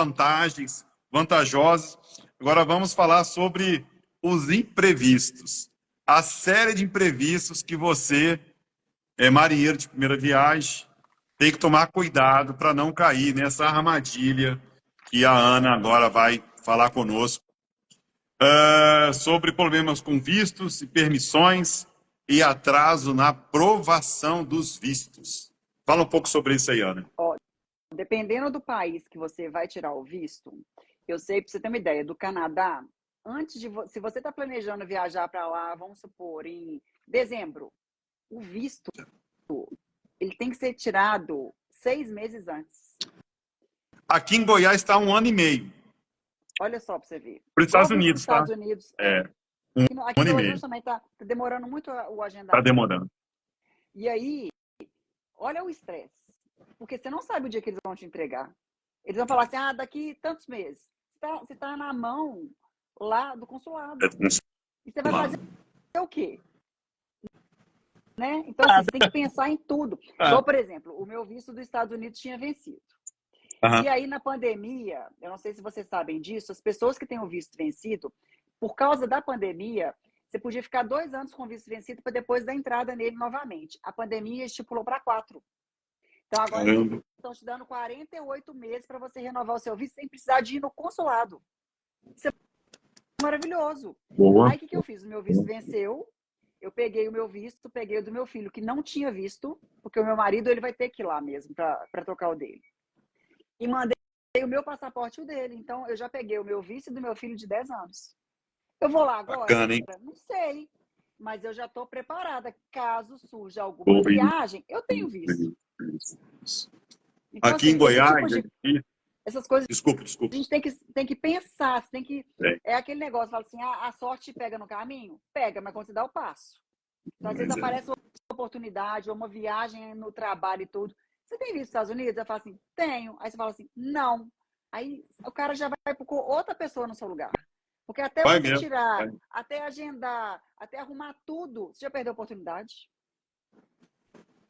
Speaker 1: vantajosas. Agora vamos falar sobre os imprevistos. A série de imprevistos que você, marinheiro de primeira viagem, tem que tomar cuidado para não cair nessa armadilha que a Ana agora vai falar conosco. Sobre problemas com vistos e permissões e atraso na aprovação dos vistos. Fala um pouco sobre isso aí, Ana.
Speaker 2: Ó, dependendo do país que você vai tirar o visto, eu sei, para você ter uma ideia, do Canadá, se você está planejando viajar para lá, vamos supor, em dezembro, o visto, ele tem que ser tirado 6 meses antes.
Speaker 1: Aqui em Goiás está 1 ano e meio.
Speaker 2: Olha só para você ver.
Speaker 1: Para os
Speaker 2: Igual o
Speaker 1: Estados
Speaker 2: visto dos
Speaker 1: Unidos, tá?
Speaker 2: Estados Unidos
Speaker 1: É,
Speaker 2: é.
Speaker 1: um
Speaker 2: Aqui em
Speaker 1: ano e
Speaker 2: Belo
Speaker 1: meio.
Speaker 2: Horizonte também está demorando muito o
Speaker 1: Está
Speaker 2: agendamento.
Speaker 1: demorando.
Speaker 2: E aí, olha o estresse. Porque você não sabe o dia que eles vão te entregar. Eles vão falar assim, daqui tantos meses. Você tá na mão lá do consulado.
Speaker 1: É
Speaker 2: E você vai fazer
Speaker 1: consulado.
Speaker 2: o quê? Né? Então, assim, você tem que pensar em tudo. Igual, por exemplo, o meu visto dos Estados Unidos tinha vencido.
Speaker 1: Aham.
Speaker 2: E aí, na pandemia, eu não sei se vocês sabem disso, as pessoas que têm o visto vencido, por causa da pandemia, você podia ficar 2 anos com o visto vencido para depois dar entrada nele novamente. A pandemia estipulou para 4. Então, agora eles
Speaker 1: Caramba.
Speaker 2: estão te dando 48 meses para você renovar o seu visto sem precisar de ir no consulado. Isso é maravilhoso.
Speaker 1: Boa.
Speaker 2: Aí, o que eu fiz? O meu visto venceu, eu peguei o meu visto, peguei o do meu filho, que não tinha visto, porque o meu marido ele vai ter que ir lá mesmo para trocar o dele. E mandei o meu passaporte e o dele. Então, eu já peguei o meu visto do meu filho de 10 anos. Eu vou lá agora?
Speaker 1: Bacana, hein?
Speaker 2: Não sei. Mas eu já estou preparada. Caso surja alguma
Speaker 1: Boa,
Speaker 2: viagem, eu tenho visto. Então,
Speaker 1: aqui em
Speaker 2: assim, esse
Speaker 1: Goiás
Speaker 2: tipo de... Essas coisas
Speaker 1: Desculpa,
Speaker 2: a
Speaker 1: desculpa.
Speaker 2: gente tem que pensar, você tem que.
Speaker 1: É,
Speaker 2: É aquele negócio, fala assim, a sorte te pega no caminho? Pega, mas quando você dá o passo. Então, às vezes
Speaker 1: mas é.
Speaker 2: aparece uma oportunidade, ou uma viagem no trabalho e tudo. Você tem visto os Estados Unidos? Eu falo assim, tenho. Aí você fala assim, não. Aí o cara já vai com outra pessoa no seu lugar. Porque até
Speaker 1: Vai
Speaker 2: você
Speaker 1: mesmo.
Speaker 2: tirar,
Speaker 1: Vai.
Speaker 2: até agendar, até arrumar tudo, você já perdeu a oportunidade.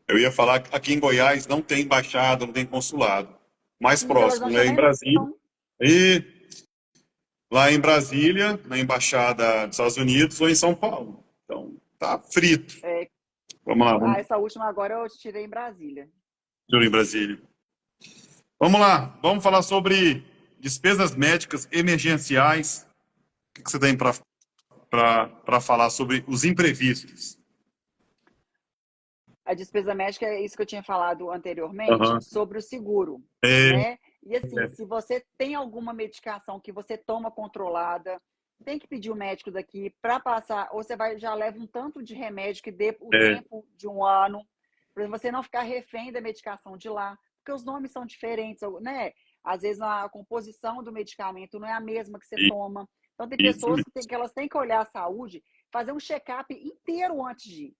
Speaker 1: Eu ia falar que aqui em Goiás não tem embaixada, não tem consulado. Mais
Speaker 2: Em Belo
Speaker 1: próximo
Speaker 2: Horizonte
Speaker 1: é em
Speaker 2: também
Speaker 1: Brasília.
Speaker 2: não.
Speaker 1: E lá em Brasília, na embaixada dos Estados Unidos, ou em São Paulo. Então, tá frito.
Speaker 2: É,
Speaker 1: Vamos lá, vamos
Speaker 2: essa última agora eu tirei em Brasília.
Speaker 1: em Brasília. Vamos lá, vamos falar sobre despesas médicas emergenciais. O que você tem para falar sobre os imprevistos?
Speaker 2: A despesa médica é isso que eu tinha falado anteriormente
Speaker 1: Aham.
Speaker 2: sobre o seguro,
Speaker 1: É,
Speaker 2: né? E assim,
Speaker 1: é,
Speaker 2: se você tem alguma medicação que você toma controlada, tem que pedir o médico daqui para passar, ou você vai já leva um tanto de remédio que dê o
Speaker 1: é,
Speaker 2: tempo de um ano, para você não ficar refém da medicação de lá, porque os nomes são diferentes, né? Às vezes a composição do medicamento não é a mesma que você toma. Então tem
Speaker 1: isso
Speaker 2: pessoas
Speaker 1: mesmo.
Speaker 2: que elas têm que olhar a saúde, fazer um check-up inteiro antes de ir,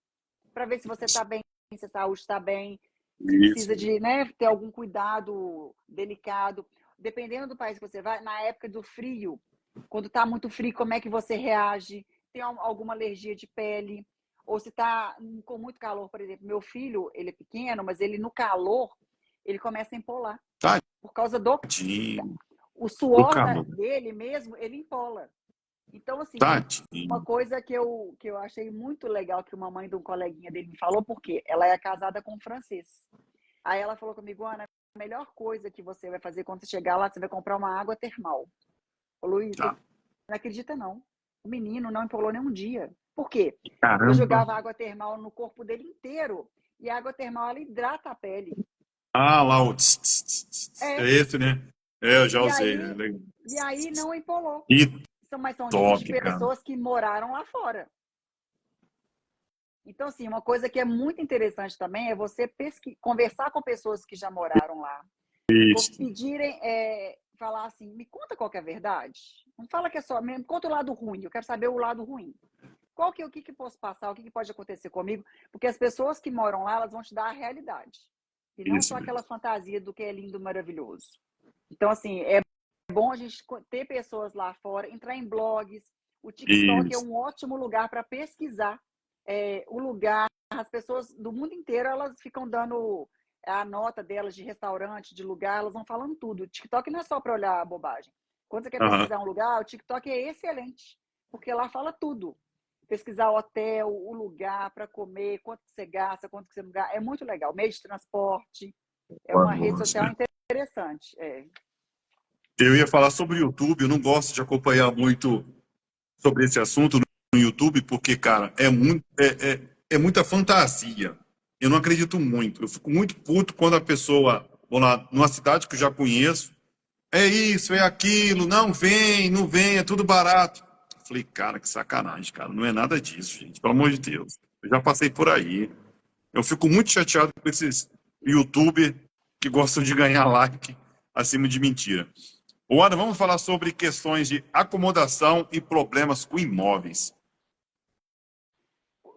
Speaker 2: para ver se você está bem, se a saúde está bem, se
Speaker 1: Isso
Speaker 2: precisa
Speaker 1: mesmo.
Speaker 2: de, né, ter algum cuidado delicado. Dependendo do país que você vai, na época do frio, quando está muito frio, como é que você reage? Tem alguma alergia de pele? Ou se está com muito calor, por exemplo. Meu filho, ele é pequeno, mas ele no calor, ele começa a empolar. Por causa do
Speaker 1: Tadinho
Speaker 2: o
Speaker 1: do
Speaker 2: suor
Speaker 1: calor.
Speaker 2: dele mesmo, ele empola. Então, assim, uma
Speaker 1: Tadinho.
Speaker 2: coisa que eu achei muito legal que uma mãe de um coleguinha dele me falou, porque ela é casada com um francês. Aí ela falou comigo, Ana, a melhor coisa que você vai fazer quando você chegar lá, você vai comprar uma água termal. Ô, Luiz, você
Speaker 1: Tá.
Speaker 2: não acredita, não. O menino não empolou nem um dia. Por quê? Porque eu
Speaker 1: Caramba.
Speaker 2: jogava água termal no corpo dele inteiro. E a água termal, ela hidrata a pele.
Speaker 1: Ah, lá o tss, tss, tss, tss. É
Speaker 2: É.
Speaker 1: esse, né? É, eu já
Speaker 2: E
Speaker 1: usei. É
Speaker 2: aí,
Speaker 1: legal.
Speaker 2: e aí não empolou.
Speaker 1: E
Speaker 2: Mas são de
Speaker 1: top, cara.
Speaker 2: pessoas que moraram lá fora. Então, assim, uma coisa que é muito interessante também é você conversar com pessoas que já moraram lá.
Speaker 1: Isso.
Speaker 2: Pedirem, falar assim, me conta qual que é a verdade. Não fala que é só, me conta o lado ruim, eu quero saber o lado ruim. O que posso passar, o que pode acontecer comigo? Porque as pessoas que moram lá, elas vão te dar a realidade. E não
Speaker 1: Isso
Speaker 2: só aquela
Speaker 1: mesmo.
Speaker 2: fantasia do que é lindo, maravilhoso. Então, assim, é bom a gente ter pessoas lá fora, entrar em blogs. O TikTok é
Speaker 1: Isso.
Speaker 2: um ótimo lugar para pesquisar o lugar. As pessoas do mundo inteiro, elas ficam dando a nota delas de restaurante, de lugar, elas vão falando tudo. O TikTok não é só para olhar a bobagem. Quando você quer
Speaker 1: Aham.
Speaker 2: pesquisar um lugar, o TikTok é excelente, porque lá fala tudo. Pesquisar o hotel, o lugar para comer, quanto que você gasta, quanto que você não gasta. É muito legal. Meio de transporte. É uma rede
Speaker 1: Vamos,
Speaker 2: social
Speaker 1: né?
Speaker 2: interessante.
Speaker 1: Eu ia falar sobre o YouTube, eu não gosto de acompanhar muito sobre esse assunto no YouTube, porque, cara, é muita fantasia. Eu não acredito muito. Eu fico muito puto quando a pessoa, vamos lá, numa cidade que eu já conheço, é isso, é aquilo, não vem, não vem, é tudo barato. Eu falei, cara, que sacanagem, cara, não é nada disso, gente, pelo amor de Deus. Eu já passei por aí. Eu fico muito chateado com esses YouTubers que gostam de ganhar like acima de mentira. Ana, vamos falar sobre questões de acomodação e problemas com imóveis.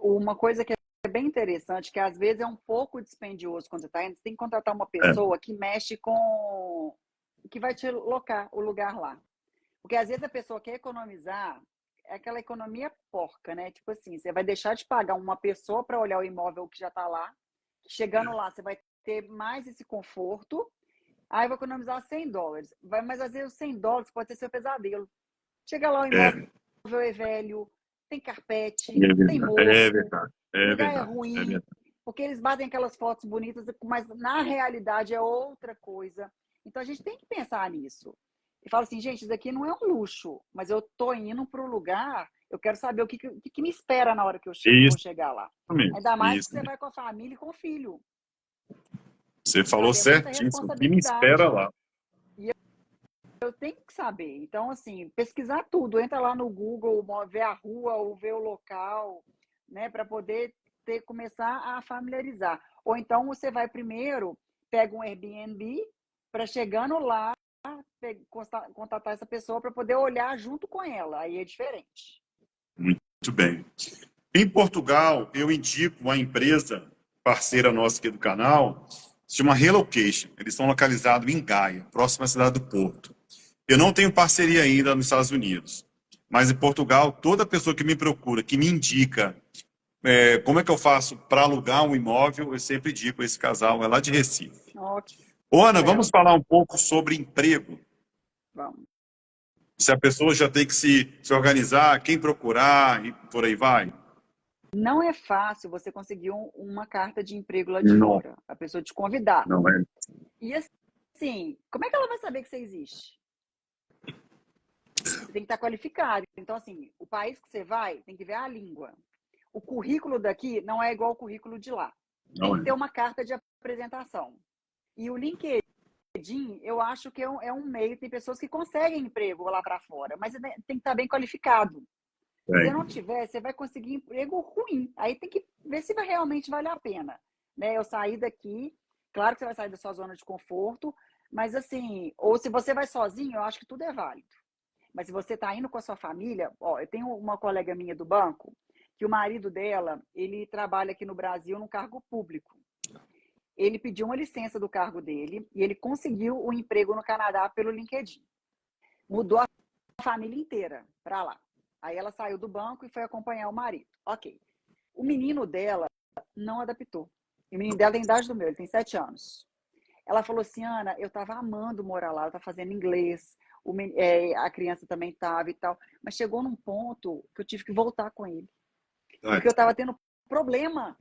Speaker 2: Uma coisa que é bem interessante, que às vezes é um pouco dispendioso quando você está indo, você tem que contratar uma
Speaker 1: É,
Speaker 2: pessoa que mexe com. Que vai te locar o lugar lá. Porque às vezes a pessoa quer economizar, é aquela economia porca, né? Tipo assim, você vai deixar de pagar uma pessoa para olhar o imóvel que já está lá. Chegando lá, você vai ter mais esse conforto. Aí vai economizar US$ 100. Mas às vezes os US$ 100 pode ser seu pesadelo. Chega lá, o imóvel
Speaker 1: é,
Speaker 2: é velho, tem carpete,
Speaker 1: é
Speaker 2: tem
Speaker 1: verdade, é
Speaker 2: mofo,
Speaker 1: verdade,
Speaker 2: o
Speaker 1: é
Speaker 2: lugar é
Speaker 1: verdade, é
Speaker 2: ruim,
Speaker 1: verdade.
Speaker 2: porque eles batem aquelas fotos bonitas, mas na realidade é outra coisa. Então a gente tem que pensar nisso. E fala assim, gente, isso daqui não é um luxo, mas eu tô indo para o lugar, eu quero saber o que me espera na hora que eu vou
Speaker 1: Isso
Speaker 2: chegar lá.
Speaker 1: mesmo,
Speaker 2: Ainda mais que
Speaker 1: isso
Speaker 2: você
Speaker 1: mesmo.
Speaker 2: vai com a família e com o filho,
Speaker 1: Você falou
Speaker 2: sabe? É muita
Speaker 1: certíssimo. O que me espera
Speaker 2: responsabilidade.
Speaker 1: lá?
Speaker 2: Eu tenho que saber. Então, assim, pesquisar tudo. Entra lá no Google, ver a rua ou ver o local, né? Para poder começar a familiarizar. Ou então você vai primeiro, pega um Airbnb, para chegando lá, contatar essa pessoa para poder olhar junto com ela. Aí é diferente.
Speaker 1: Muito bem. Em Portugal, eu indico uma empresa parceira nossa aqui do canal, se chama Relocation. Eles estão localizados em Gaia, próxima à cidade do Porto. Eu não tenho parceria ainda nos Estados Unidos, mas em Portugal, toda pessoa que me procura, que me indica como é que eu faço para alugar um imóvel, eu sempre digo, esse casal é lá de Recife.
Speaker 2: Ok,
Speaker 1: Ô, Ana, vamos
Speaker 2: legal.
Speaker 1: falar um pouco sobre emprego.
Speaker 2: Vamos.
Speaker 1: Se a pessoa já tem que se organizar, quem procurar e por aí vai.
Speaker 2: Não é fácil você conseguir uma carta de emprego lá de
Speaker 1: Não,
Speaker 2: fora, a pessoa te convidar.
Speaker 1: não é.
Speaker 2: E assim, como é que ela vai saber que você existe? Você tem que estar qualificado. Então, assim, o país que você vai tem que ver a língua. O currículo daqui não é igual ao currículo de lá. Tem
Speaker 1: Não
Speaker 2: que
Speaker 1: é.
Speaker 2: ter uma carta de apresentação. E o LinkedIn, eu acho que é um meio, tem pessoas que conseguem emprego lá para fora, mas tem que estar bem qualificado. Se não tiver, você vai conseguir emprego ruim. Aí tem que ver se vai realmente vale a pena. Né? Eu saí daqui, claro que você vai sair da sua zona de conforto, mas assim, ou se você vai sozinho, eu acho que tudo é válido. Mas se você está indo com a sua família, ó, eu tenho uma colega minha do banco, que o marido dela, ele trabalha aqui no Brasil no cargo público. Ele pediu uma licença do cargo dele e ele conseguiu o emprego no Canadá pelo LinkedIn. Mudou a família inteira para lá. Aí ela saiu do banco e foi acompanhar o marido. Ok. O menino dela não adaptou. O menino dela tem a idade do meu, ele tem 7 anos. Ela falou assim, Ana, eu estava amando morar lá, eu estava fazendo inglês, a criança também estava e tal, mas chegou num ponto que eu tive que voltar com ele, porque eu estava tendo problema,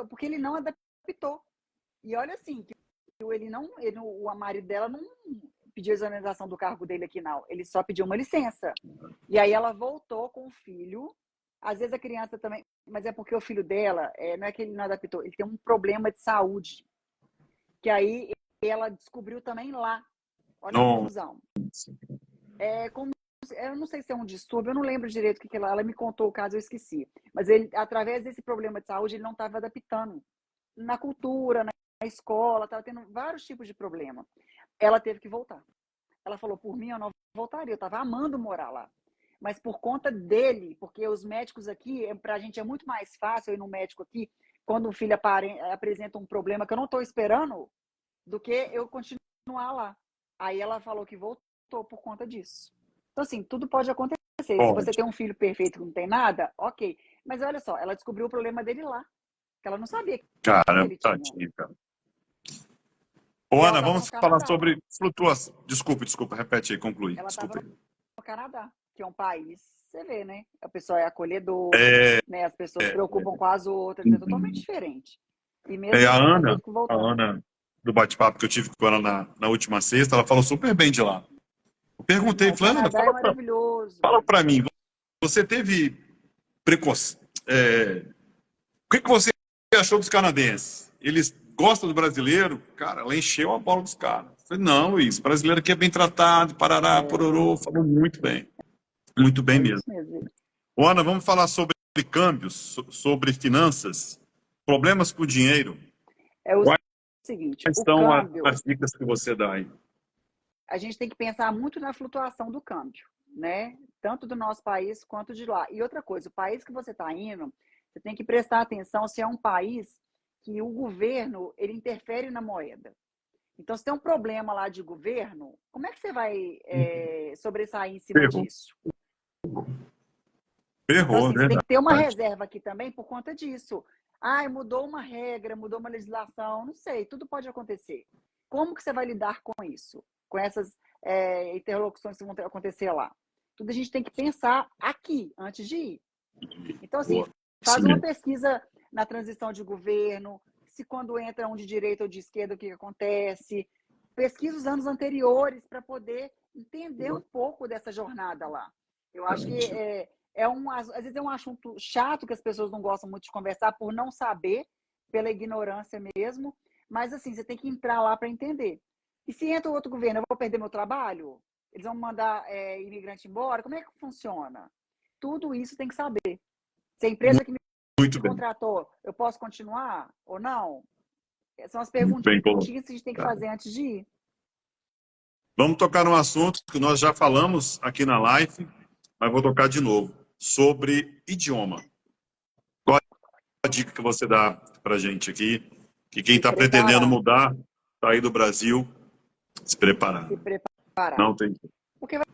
Speaker 2: porque ele não adaptou. E olha assim, que o marido dela não pediu a exoneração do cargo dele aqui, não. Ele só pediu uma licença. E aí ela voltou com o filho. Às vezes a criança também, mas é porque o filho dela, não é que ele não adaptou, ele tem um problema de saúde. Que aí ela descobriu também lá. Olha a
Speaker 1: Não.
Speaker 2: confusão. Eu não sei se é um distúrbio, eu não lembro direito o que ela me contou o caso, eu esqueci. Mas ele, através desse problema de saúde, ele não estava adaptando na cultura, na escola, estava tendo vários tipos de problema. Ela teve que voltar. Ela falou, por mim eu não voltaria, eu estava amando morar lá. Mas por conta dele, porque os médicos aqui, para a gente é muito mais fácil eu ir no médico aqui, quando o filho apresenta um problema que eu não estou esperando, do que eu continuar lá. Aí ela falou que voltou por conta disso. Então, assim, tudo pode acontecer. Se você
Speaker 1: Pode.
Speaker 2: tem um filho perfeito que não tem nada, ok. Mas olha só, ela descobriu o problema dele lá, que ela não sabia que
Speaker 1: Caramba,
Speaker 2: ele tinha.
Speaker 1: tadinho, cara. Ô,
Speaker 2: E ela
Speaker 1: Ana,
Speaker 2: estava
Speaker 1: vamos
Speaker 2: no
Speaker 1: falar
Speaker 2: Canadá.
Speaker 1: sobre flutuação. Desculpa, repete aí, conclui.
Speaker 2: Ela estava
Speaker 1: Desculpa aí.
Speaker 2: no Canadá, que é um país, você vê, né? A pessoa é acolhedor,
Speaker 1: É,
Speaker 2: né? As pessoas se preocupam com as outras, é totalmente
Speaker 1: uhum.
Speaker 2: diferente. E mesmo
Speaker 1: A
Speaker 2: assim, ela
Speaker 1: Ana,
Speaker 2: teve que voltar.
Speaker 1: do bate-papo que eu tive com ela na última sexta, ela falou super bem de lá. Eu perguntei,
Speaker 2: Não, o
Speaker 1: falei, Ana,
Speaker 2: Canadá é maravilhoso.
Speaker 1: fala pra mim, você teve preconceito. O que você achou dos canadenses? Eles gostam do brasileiro? Cara, ela encheu a bola dos caras. Eu falei, não, Luiz, o brasileiro aqui é bem tratado, parará,
Speaker 2: É,
Speaker 1: pororô, falou muito bem
Speaker 2: é
Speaker 1: mesmo.
Speaker 2: isso mesmo.
Speaker 1: Ô, Ana, vamos falar sobre câmbios, sobre finanças, problemas com o dinheiro.
Speaker 2: É o
Speaker 1: Quais
Speaker 2: seguinte, o
Speaker 1: são
Speaker 2: câmbio,
Speaker 1: as dicas que você dá aí?
Speaker 2: a gente tem que pensar muito na flutuação do câmbio, né? Tanto do nosso país quanto de lá. E outra coisa, o país que você está indo, você tem que prestar atenção se é um país que o governo ele interfere na moeda. Então, se tem um problema lá de governo, como é que você vai sobressair em cima
Speaker 1: Ferrou.
Speaker 2: disso? Então,
Speaker 1: Ferrou,
Speaker 2: assim, você tem
Speaker 1: verdade.
Speaker 2: que ter uma reserva aqui também por conta disso. Ai, mudou uma regra, mudou uma legislação, não sei, tudo pode acontecer. Como que você vai lidar com isso? Com essas interlocuções que vão acontecer lá? Tudo a gente tem que pensar aqui, antes de ir. Então, assim,
Speaker 1: Boa. Isso
Speaker 2: faz uma
Speaker 1: mesmo.
Speaker 2: pesquisa na transição de governo, se quando entra um de direita ou de esquerda, o que acontece. Pesquisa os anos anteriores para poder entender um pouco dessa jornada lá. Eu acho que às vezes é um assunto chato que as pessoas não gostam muito de conversar por não saber, pela ignorância mesmo, mas assim, você tem que entrar lá para entender. E se entra outro governo, eu vou perder meu trabalho? Eles vão mandar imigrante embora? Como é que funciona? Tudo isso tem que saber. Se a empresa que me
Speaker 1: Muito bem.
Speaker 2: contratou, eu posso continuar ou não? São as
Speaker 1: Muito
Speaker 2: perguntinhas
Speaker 1: bem
Speaker 2: que a gente tem que
Speaker 1: colocado.
Speaker 2: fazer antes de ir.
Speaker 1: Vamos tocar num assunto que nós já falamos aqui na live, mas vou tocar de novo, sobre idioma. Qual é a dica que você dá para a gente aqui? Que quem
Speaker 2: Se
Speaker 1: está pretendendo
Speaker 2: preparar,
Speaker 1: mudar, sair do Brasil, se preparar.
Speaker 2: se preparar.
Speaker 1: Não tem.
Speaker 2: Porque vai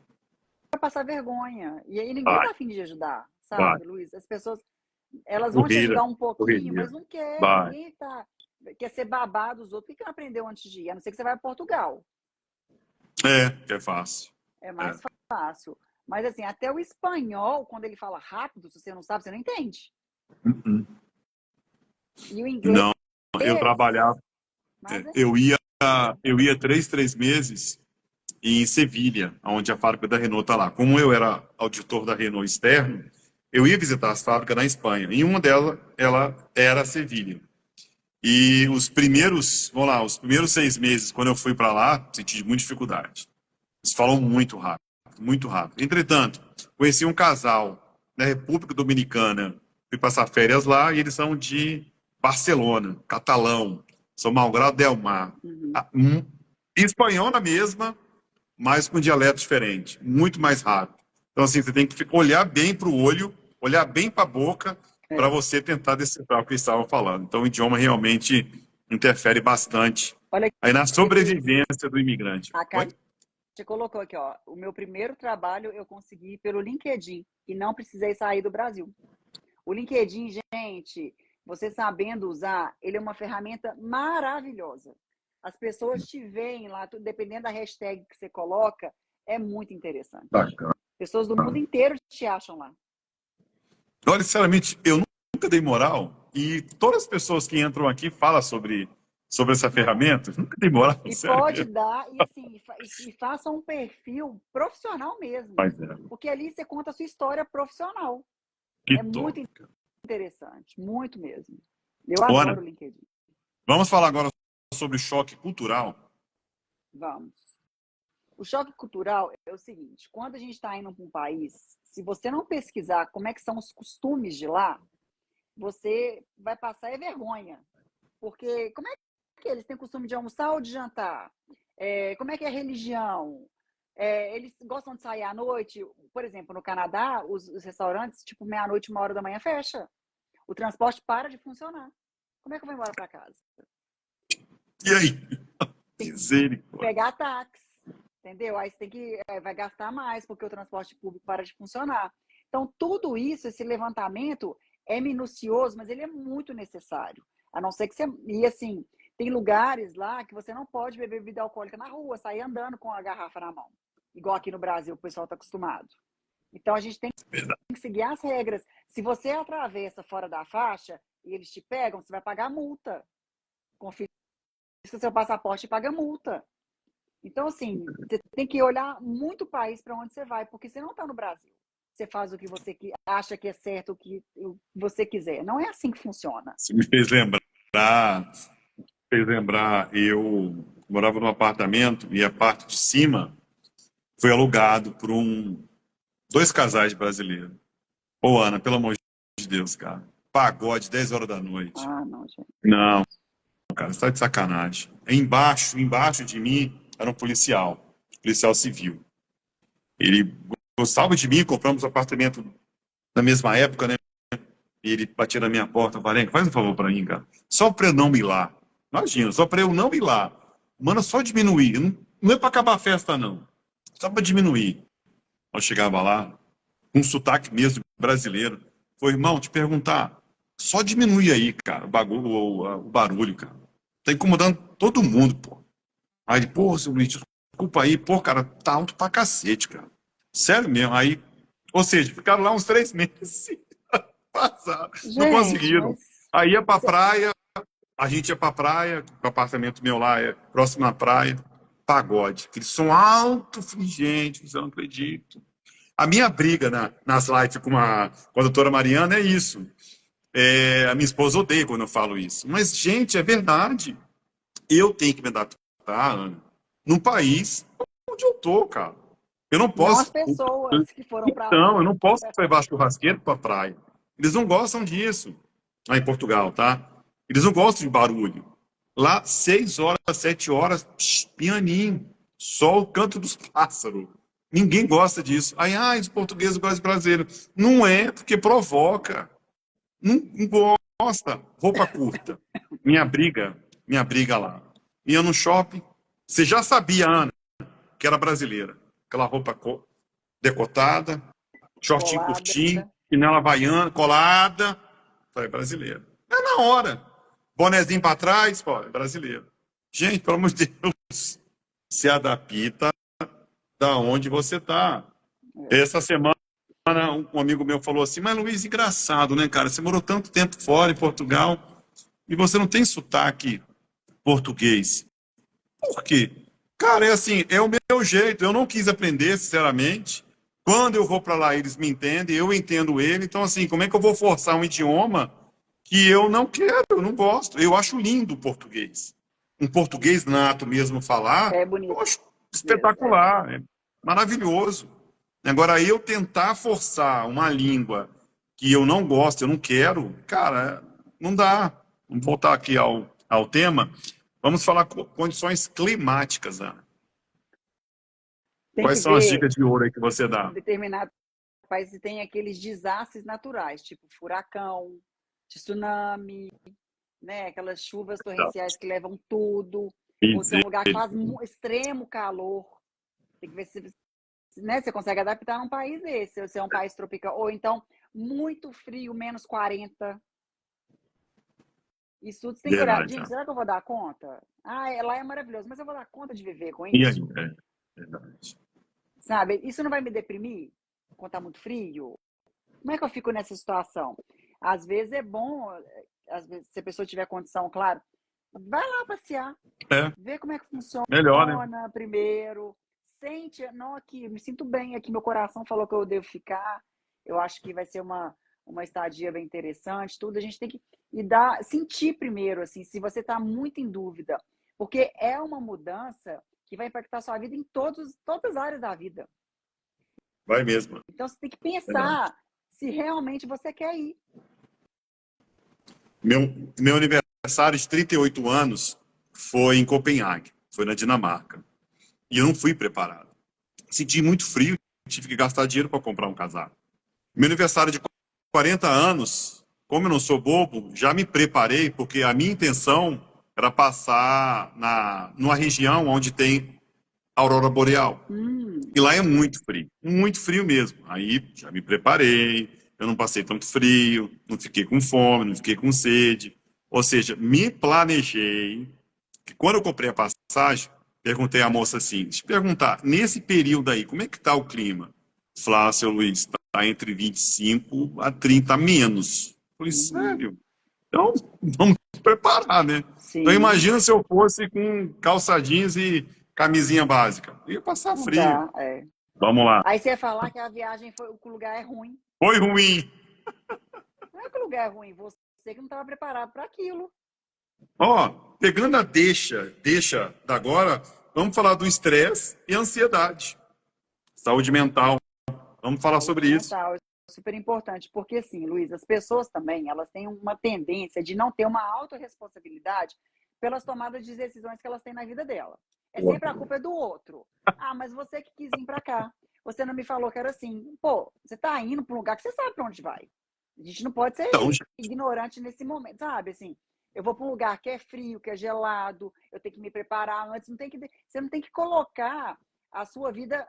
Speaker 2: passar vergonha. E aí ninguém
Speaker 1: Vai,
Speaker 2: tá a fim de ajudar,
Speaker 1: vai.
Speaker 2: sabe, Luiz? As pessoas, elas vão te
Speaker 1: Corrida,
Speaker 2: ajudar um pouquinho,
Speaker 1: correria.
Speaker 2: mas não quer.
Speaker 1: Vai.
Speaker 2: Ninguém quer ser babado dos outros. Por que não aprendeu antes de ir? A não ser que você vai a Portugal.
Speaker 1: Que é fácil.
Speaker 2: É
Speaker 1: É.
Speaker 2: mais fácil. Mas assim, até o espanhol, quando ele fala rápido, se você não sabe, você não entende.
Speaker 1: Uh-uh.
Speaker 2: E o inglês,
Speaker 1: Não, eu trabalhava,
Speaker 2: mas é
Speaker 1: eu ia 3 meses em Sevilha, onde a fábrica da Renault está lá. Como eu era auditor da Renault externo, eu ia visitar as fábricas na Espanha. E uma delas, ela era Sevilha. E os primeiros 6 meses, quando eu fui para lá, senti muita dificuldade. Eles falam muito rápido, muito rápido. Entretanto, conheci um casal na República Dominicana, fui passar férias lá, e eles são de Barcelona, catalão, São Malgrado del Mar.
Speaker 2: Uhum.
Speaker 1: Espanhol na mesma, mas com dialeto diferente, muito mais rápido. Então, assim, você tem que olhar bem para o olho, olhar bem para a boca, para
Speaker 2: É.
Speaker 1: você tentar decifrar o que eles estavam falando. Então, o idioma realmente interfere bastante
Speaker 2: Olha
Speaker 1: aí na
Speaker 2: aqui, Luiz,
Speaker 1: sobrevivência do imigrante.
Speaker 2: a
Speaker 1: Oi?
Speaker 2: Kátia colocou aqui, ó, o meu primeiro trabalho eu consegui pelo LinkedIn e não precisei sair do Brasil. O LinkedIn, gente, você sabendo usar, ele é uma ferramenta maravilhosa. As pessoas te veem lá, dependendo da hashtag que você coloca, é muito interessante.
Speaker 1: Bacana.
Speaker 2: Pessoas do mundo inteiro te acham lá.
Speaker 1: Olha, sinceramente, eu nunca dei moral e todas as pessoas que entram aqui falam sobre essa ferramenta. Nunca dei moral,
Speaker 2: E
Speaker 1: sério
Speaker 2: pode
Speaker 1: mesmo.
Speaker 2: dar, e assim, e faça um perfil profissional mesmo.
Speaker 1: Mas
Speaker 2: Porque ali você conta a sua história profissional.
Speaker 1: que
Speaker 2: É muito
Speaker 1: top.
Speaker 2: interessante, muito mesmo. Eu
Speaker 1: Ora,
Speaker 2: adoro o LinkedIn.
Speaker 1: vamos falar agora sobre choque cultural.
Speaker 2: Vamos. O choque cultural é o seguinte: quando a gente está indo para um país, se você não pesquisar como é que são os costumes de lá, você vai passar vergonha. Porque como é que eles têm costume de almoçar ou de jantar? Como é que é a religião? Eles gostam de sair à noite? Por exemplo, no Canadá, os restaurantes, tipo, meia-noite, 1 hora da manhã, fecha. O transporte para de funcionar. Como é que eu vou embora para casa?
Speaker 1: E aí?
Speaker 2: Tem que
Speaker 1: Misericórdia.
Speaker 2: pegar táxi, entendeu? Aí você tem que vai gastar mais porque o transporte público para de funcionar. Então, tudo isso, esse levantamento é minucioso, mas ele é muito necessário. A não ser que você... E assim, tem lugares lá que você não pode beber bebida alcoólica na rua, sair andando com a garrafa na mão. Igual aqui no Brasil, o pessoal está acostumado. Então, a gente tem
Speaker 1: Verdade.
Speaker 2: que seguir as regras. Se você atravessa fora da faixa e eles te pegam, você vai pagar multa. Confisca seu passaporte e paga multa. Então, assim, você tem que olhar muito o país para onde você vai, porque você não está no Brasil. Você faz o que você acha que é certo, o que você quiser. Não é assim que funciona.
Speaker 1: Você me fez lembrar, eu morava num apartamento e a parte de cima foi alugado por dois casais brasileiros. Ô, Ana, pelo amor de Deus, cara. Pagode, 10 horas da noite.
Speaker 2: Ah, não, gente.
Speaker 1: Não, cara, você tá de sacanagem. Embaixo de mim era um policial civil. Ele gostava de mim, compramos um apartamento na mesma época, né? E ele batia na minha porta, Valenca, faz um favor pra mim, cara. Só pra eu não ir lá. Imagina, só pra eu não ir lá. Mano, só diminuir. Não é pra acabar a festa, não. Só pra diminuir. Eu chegava lá, com um sotaque mesmo brasileiro. Foi, irmão, te perguntar, só diminui aí, cara, o barulho, cara. Tá incomodando todo mundo, pô. Aí ele, pô, seu Luiz, desculpa aí, pô, cara, tá alto pra cacete, cara. Sério mesmo. Aí, ou seja, ficaram lá uns 3 meses. Passaram, não
Speaker 2: Gente,
Speaker 1: conseguiram.
Speaker 2: mas
Speaker 1: Aí ia pra praia, a gente ia pra praia, o apartamento meu lá é próximo à praia, pagode. Aquele som alto, falei, gente, eu não acredito. A minha briga nas lives com a doutora Mariana é isso. A minha esposa odeia quando eu falo isso. Mas, gente, é verdade. Eu tenho que me adaptar, Ana, num país onde eu tô, cara. Eu não
Speaker 2: não as
Speaker 1: posso.
Speaker 2: pessoas que foram para lá.
Speaker 1: Então, eu não posso levar churrasqueiro pra praia. Eles não gostam disso. Lá em Portugal, tá? Eles não gostam de barulho. Lá, 6 horas, 7 horas, pianinho. Só o canto dos pássaros. Ninguém gosta disso. Aí, os portugueses gostam de brasileiro. Não é, porque provoca. Não gosta. Roupa curta. Minha briga lá. Ia no shopping. Você já sabia, Ana, que era brasileira. Aquela roupa decotada, shortinho
Speaker 2: Colada.
Speaker 1: curtinho, chinela havaiana, colada. Falei, brasileiro. É na hora. Bonezinho para trás, pô, é brasileiro. Gente, pelo amor de Deus, se adapta da onde você está. Essa semana, um amigo meu falou assim, mas Luiz, engraçado, né, cara? Você morou tanto tempo fora, em Portugal, e você não tem sotaque português. Por quê? Cara, é assim, é o meu jeito. Eu não quis aprender, sinceramente. Quando eu vou para lá, eles me entendem, eu entendo ele. Então, assim, como é que eu vou forçar um idioma que eu não quero, eu não gosto? Eu acho lindo o português. Um português nato mesmo falar,
Speaker 2: É
Speaker 1: eu
Speaker 2: bonito
Speaker 1: acho
Speaker 2: mesmo.
Speaker 1: espetacular, é maravilhoso. Agora, eu tentar forçar uma língua que eu não gosto, eu não quero, cara, não dá. Vamos voltar aqui ao tema. Vamos falar condições climáticas, Ana.
Speaker 2: Tem
Speaker 1: Quais
Speaker 2: que
Speaker 1: são as
Speaker 2: ver
Speaker 1: dicas de ouro aí que você dá?
Speaker 2: determinados países tem aqueles desastres naturais, tipo furacão, tsunami, né? Aquelas chuvas torrenciais que levam tudo. Ou se é um lugar que faz extremo calor, tem que ver se, né, você consegue adaptar num país desse, ou se é um país tropical, ou então muito frio, -40. Isso tudo você tem que olhar.
Speaker 1: Verdade,
Speaker 2: Gente,
Speaker 1: Ana.
Speaker 2: será que eu vou dar conta? Lá é maravilhoso, mas eu vou dar conta de viver com
Speaker 1: E aí?
Speaker 2: isso?
Speaker 1: É, verdade.
Speaker 2: Sabe? Isso não vai me deprimir quando tá muito frio? Como é que eu fico nessa situação? Às vezes é bom, às vezes, se a pessoa tiver condição, claro, vai lá passear,
Speaker 1: É,
Speaker 2: vê como é que funciona
Speaker 1: melhor, né?
Speaker 2: primeiro, sente, não, aqui, me sinto bem, aqui meu coração falou que eu devo ficar, eu acho que vai ser uma estadia bem interessante, tudo, a gente tem que sentir primeiro, assim, se você está muito em dúvida, porque é uma mudança que vai impactar a sua vida em todas as áreas da vida.
Speaker 1: Vai mesmo.
Speaker 2: Então você tem que
Speaker 1: Verdade.
Speaker 2: pensar se realmente você quer ir.
Speaker 1: Meu aniversário de 38 anos foi em Copenhague, foi na Dinamarca. E eu não fui preparado. Senti muito frio, tive que gastar dinheiro para comprar um casaco. Meu aniversário de 40 anos, como eu não sou bobo, já me preparei, porque a minha intenção era passar numa região onde tem aurora boreal. E lá é muito frio mesmo. Aí já me preparei, eu não passei tanto frio, não fiquei com fome, não fiquei com sede. Ou seja, me planejei. Que quando eu comprei a passagem, perguntei à moça assim: deixa eu perguntar, nesse período aí, como é que está o clima? Falei, seu Luiz, está entre 25 a 30 a menos. Falei,
Speaker 2: Uhum.
Speaker 1: sério? Então, vamos preparar, né? Então,
Speaker 2: Sim,
Speaker 1: imagina se eu fosse com calça jeans e camisinha básica. Eu ia passar
Speaker 2: não
Speaker 1: frio.
Speaker 2: dá, é.
Speaker 1: Vamos lá.
Speaker 2: Aí você ia falar que a viagem foi, que o lugar é ruim.
Speaker 1: Foi ruim.
Speaker 2: Não é que o lugar é ruim, você que não estava preparado para aquilo.
Speaker 1: Ó, pegando a deixa da agora, vamos falar do estresse e ansiedade. Saúde mental. Vamos falar
Speaker 2: Saúde
Speaker 1: sobre isso.
Speaker 2: mental é super importante, porque assim, Luiz, as pessoas também, elas têm uma tendência de não ter uma autorresponsabilidade pelas tomadas de decisões que elas têm na vida dela. É sempre a culpa é do outro. Ah, mas você que quis vir para cá. Você não me falou que era assim. Pô, você tá indo para um lugar que você sabe para onde vai. A gente não pode ser
Speaker 1: Então,
Speaker 2: ignorante nesse momento, sabe? Assim, eu vou para um lugar que é frio, que é gelado, eu tenho que me preparar antes, você não tem que colocar a sua vida,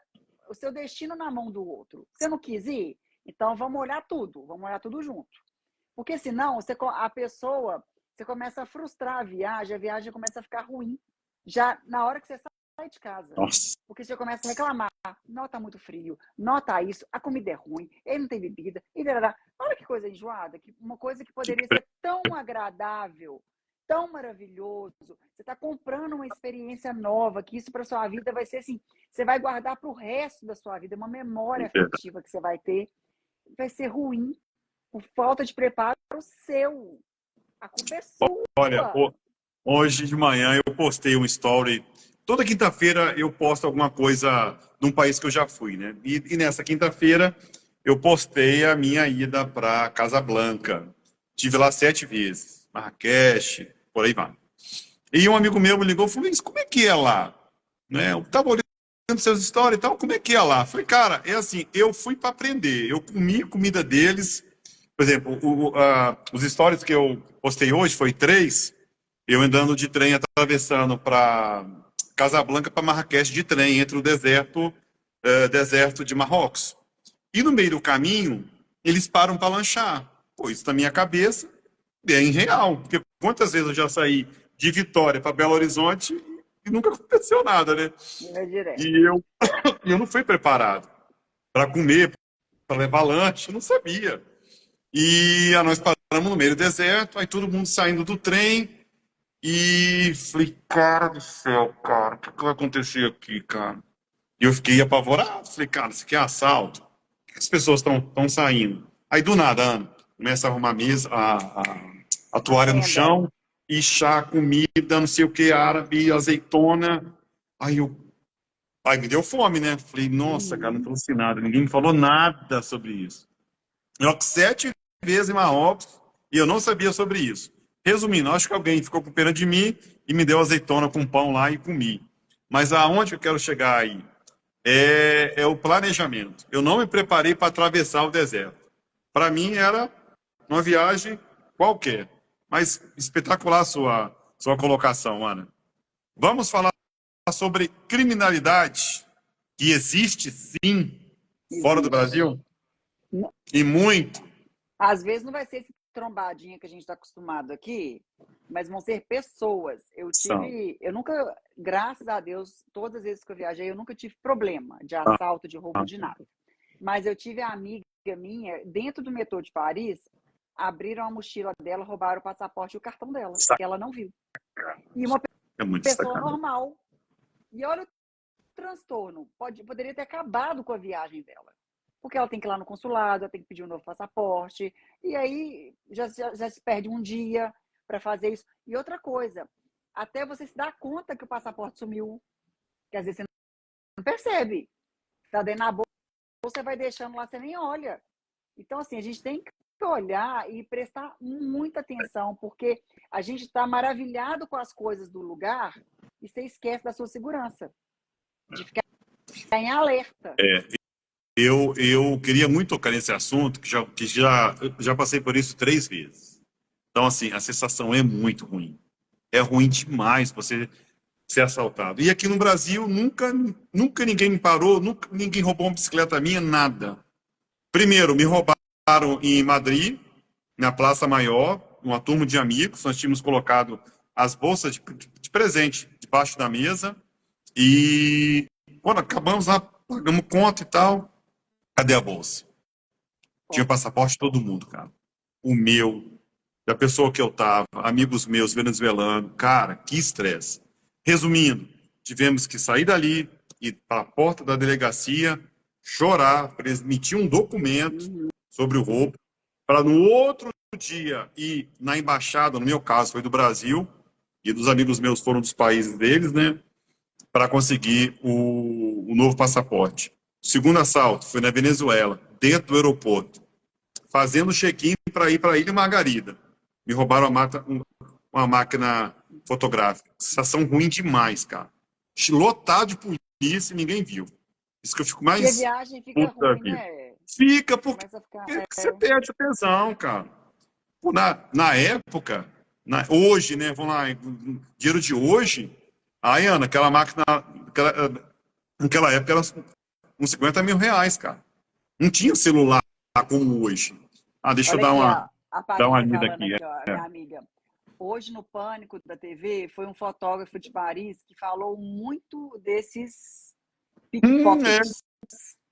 Speaker 2: o seu destino na mão do outro. Você não quis ir? Então vamos olhar tudo junto. Porque senão a pessoa, você começa a frustrar a viagem começa a ficar ruim. Já na hora que você sai de casa.
Speaker 1: nossa,
Speaker 2: Porque você começa a reclamar. Não, tá muito frio. Não, tá isso. A comida é ruim. Ele não tem bebida. E dará. Olha que coisa enjoada. Uma coisa que
Speaker 1: que
Speaker 2: poderia ser tão agradável, tão maravilhoso. Você está comprando uma experiência nova, que isso para sua vida vai ser assim. Você vai guardar para o resto da sua vida, uma memória
Speaker 1: verdade.
Speaker 2: afetiva que você vai ter. Vai ser ruim por falta de preparo seu. A culpa é
Speaker 1: Olha,
Speaker 2: sua.
Speaker 1: hoje de manhã eu postei um story. Toda quinta-feira eu posto alguma coisa de um país que eu já fui, né? E nessa quinta-feira eu postei a minha ida para Casablanca. Tive lá 7 vezes. Marrakech, por aí vai. E um amigo meu me ligou e falou: Luiz, como é que é lá? né? Eu tava olhando seus stories e tal, como é que ia lá? Falei, cara, é assim, eu fui para aprender, eu comi a comida deles. Por exemplo, os stories que eu postei hoje foi 3, eu andando de trem, atravessando para Casablanca para Marrakech de trem, entre o deserto de Marrocos. E no meio do caminho, eles param para lanchar. Pô, isso na minha cabeça bem real. Porque quantas vezes eu já saí de Vitória para Belo Horizonte e nunca aconteceu nada, né?
Speaker 2: É direto.
Speaker 1: E eu não fui preparado para comer, para levar lanche, eu não sabia. E nós paramos no meio do deserto, aí todo mundo saindo do trem e falei, cara do céu, cara, o que vai acontecer aqui, cara? E eu fiquei apavorado, falei, cara, isso aqui é assalto. Por que as pessoas estão saindo? Aí do nada, Ana, começa a arrumar a mesa, a
Speaker 2: A
Speaker 1: toalha no
Speaker 2: tenda.
Speaker 1: chão, e chá, comida, não sei o que, árabe, azeitona. Aí eu Aí me deu fome, né? Falei, nossa, cara, não
Speaker 2: Uhum.
Speaker 1: trouxe nada. Ninguém me falou nada sobre isso. Eu 7 vezes em Marrocos e eu não sabia sobre isso. Resumindo, acho que alguém ficou com pena de mim e me deu azeitona com pão lá e comi. Mas aonde eu quero chegar aí? É o planejamento. Eu não me preparei para atravessar o deserto. Para mim era uma viagem qualquer. Mas espetacular a sua colocação, Ana. Vamos falar sobre criminalidade, que existe sim fora do
Speaker 2: Existe.
Speaker 1: Brasil, e muito.
Speaker 2: Às vezes não vai ser esse trombadinha que a gente está acostumado aqui, mas vão ser pessoas.
Speaker 1: São.
Speaker 2: Eu nunca, graças a Deus, todas as vezes que eu viajei, eu nunca tive problema de assalto, de roubo, de nada. Mas eu tive a amiga minha, dentro do metrô de Paris, abriram a mochila dela, roubaram o passaporte e o cartão dela, que ela não viu. E uma
Speaker 1: É muito
Speaker 2: pessoa
Speaker 1: sacanagem.
Speaker 2: normal. E olha o transtorno. Poderia ter acabado com a viagem dela. Porque ela tem que ir lá no consulado, ela tem que pedir um novo passaporte, e aí já se perde um dia para fazer isso. E outra coisa, até você se dar conta que o passaporte sumiu, que às vezes você não percebe. Tá dentro na bolsa, você vai deixando lá, você nem olha. Então, assim, a gente tem que olhar e prestar muita atenção, porque a gente está maravilhado com as coisas do lugar e você esquece da sua segurança, de ficar em alerta.
Speaker 1: Eu queria muito tocar nesse assunto, que já passei por isso 3 vezes. Então, assim, a sensação é muito ruim. É ruim demais você ser assaltado. E aqui no Brasil, nunca ninguém me parou, nunca ninguém roubou uma bicicleta minha, nada. Primeiro, me roubaram em Madrid, na Praça Maior, uma turma de amigos. Nós tínhamos colocado as bolsas de presente debaixo da mesa. E quando acabamos lá, pagamos conta e tal. Cadê a bolsa? Tinha o passaporte de todo mundo, cara. O meu, da pessoa que eu tava, amigos meus venezuelanos. Cara, que estresse. Resumindo, tivemos que sair dali, ir para a porta da delegacia, chorar, transmitir um documento
Speaker 2: Uhum.
Speaker 1: sobre o roubo, para no outro dia ir na embaixada, no meu caso foi do Brasil, e dos amigos meus foram dos países deles, né, para conseguir o novo passaporte. O segundo assalto foi na Venezuela, dentro do aeroporto, fazendo check-in para ir para a Ilha Margarida. Me roubaram uma máquina fotográfica. Sensação ruim demais, cara. Lotado de polícia e ninguém viu. Isso que eu fico
Speaker 2: E a
Speaker 1: mais
Speaker 2: viagem fica
Speaker 1: puto da
Speaker 2: ruim,
Speaker 1: vida.
Speaker 2: né?
Speaker 1: Fica porque
Speaker 2: Começa a ficar.
Speaker 1: você perde a tesão, cara. Pô, na época, hoje, né? Vamos lá, dinheiro de hoje. Aí, Ana, aquela máquina, naquela época era uns 50 mil reais, cara. Não tinha celular como hoje. Deixa eu
Speaker 2: Olha
Speaker 1: dar
Speaker 2: aqui,
Speaker 1: uma,
Speaker 2: a
Speaker 1: dar uma
Speaker 2: Patrícia
Speaker 1: lida
Speaker 2: falando
Speaker 1: aqui.
Speaker 2: aqui, ó, a minha amiga. Hoje, no Pânico da TV, foi um fotógrafo de Paris que falou muito desses
Speaker 1: É
Speaker 2: pickpockets.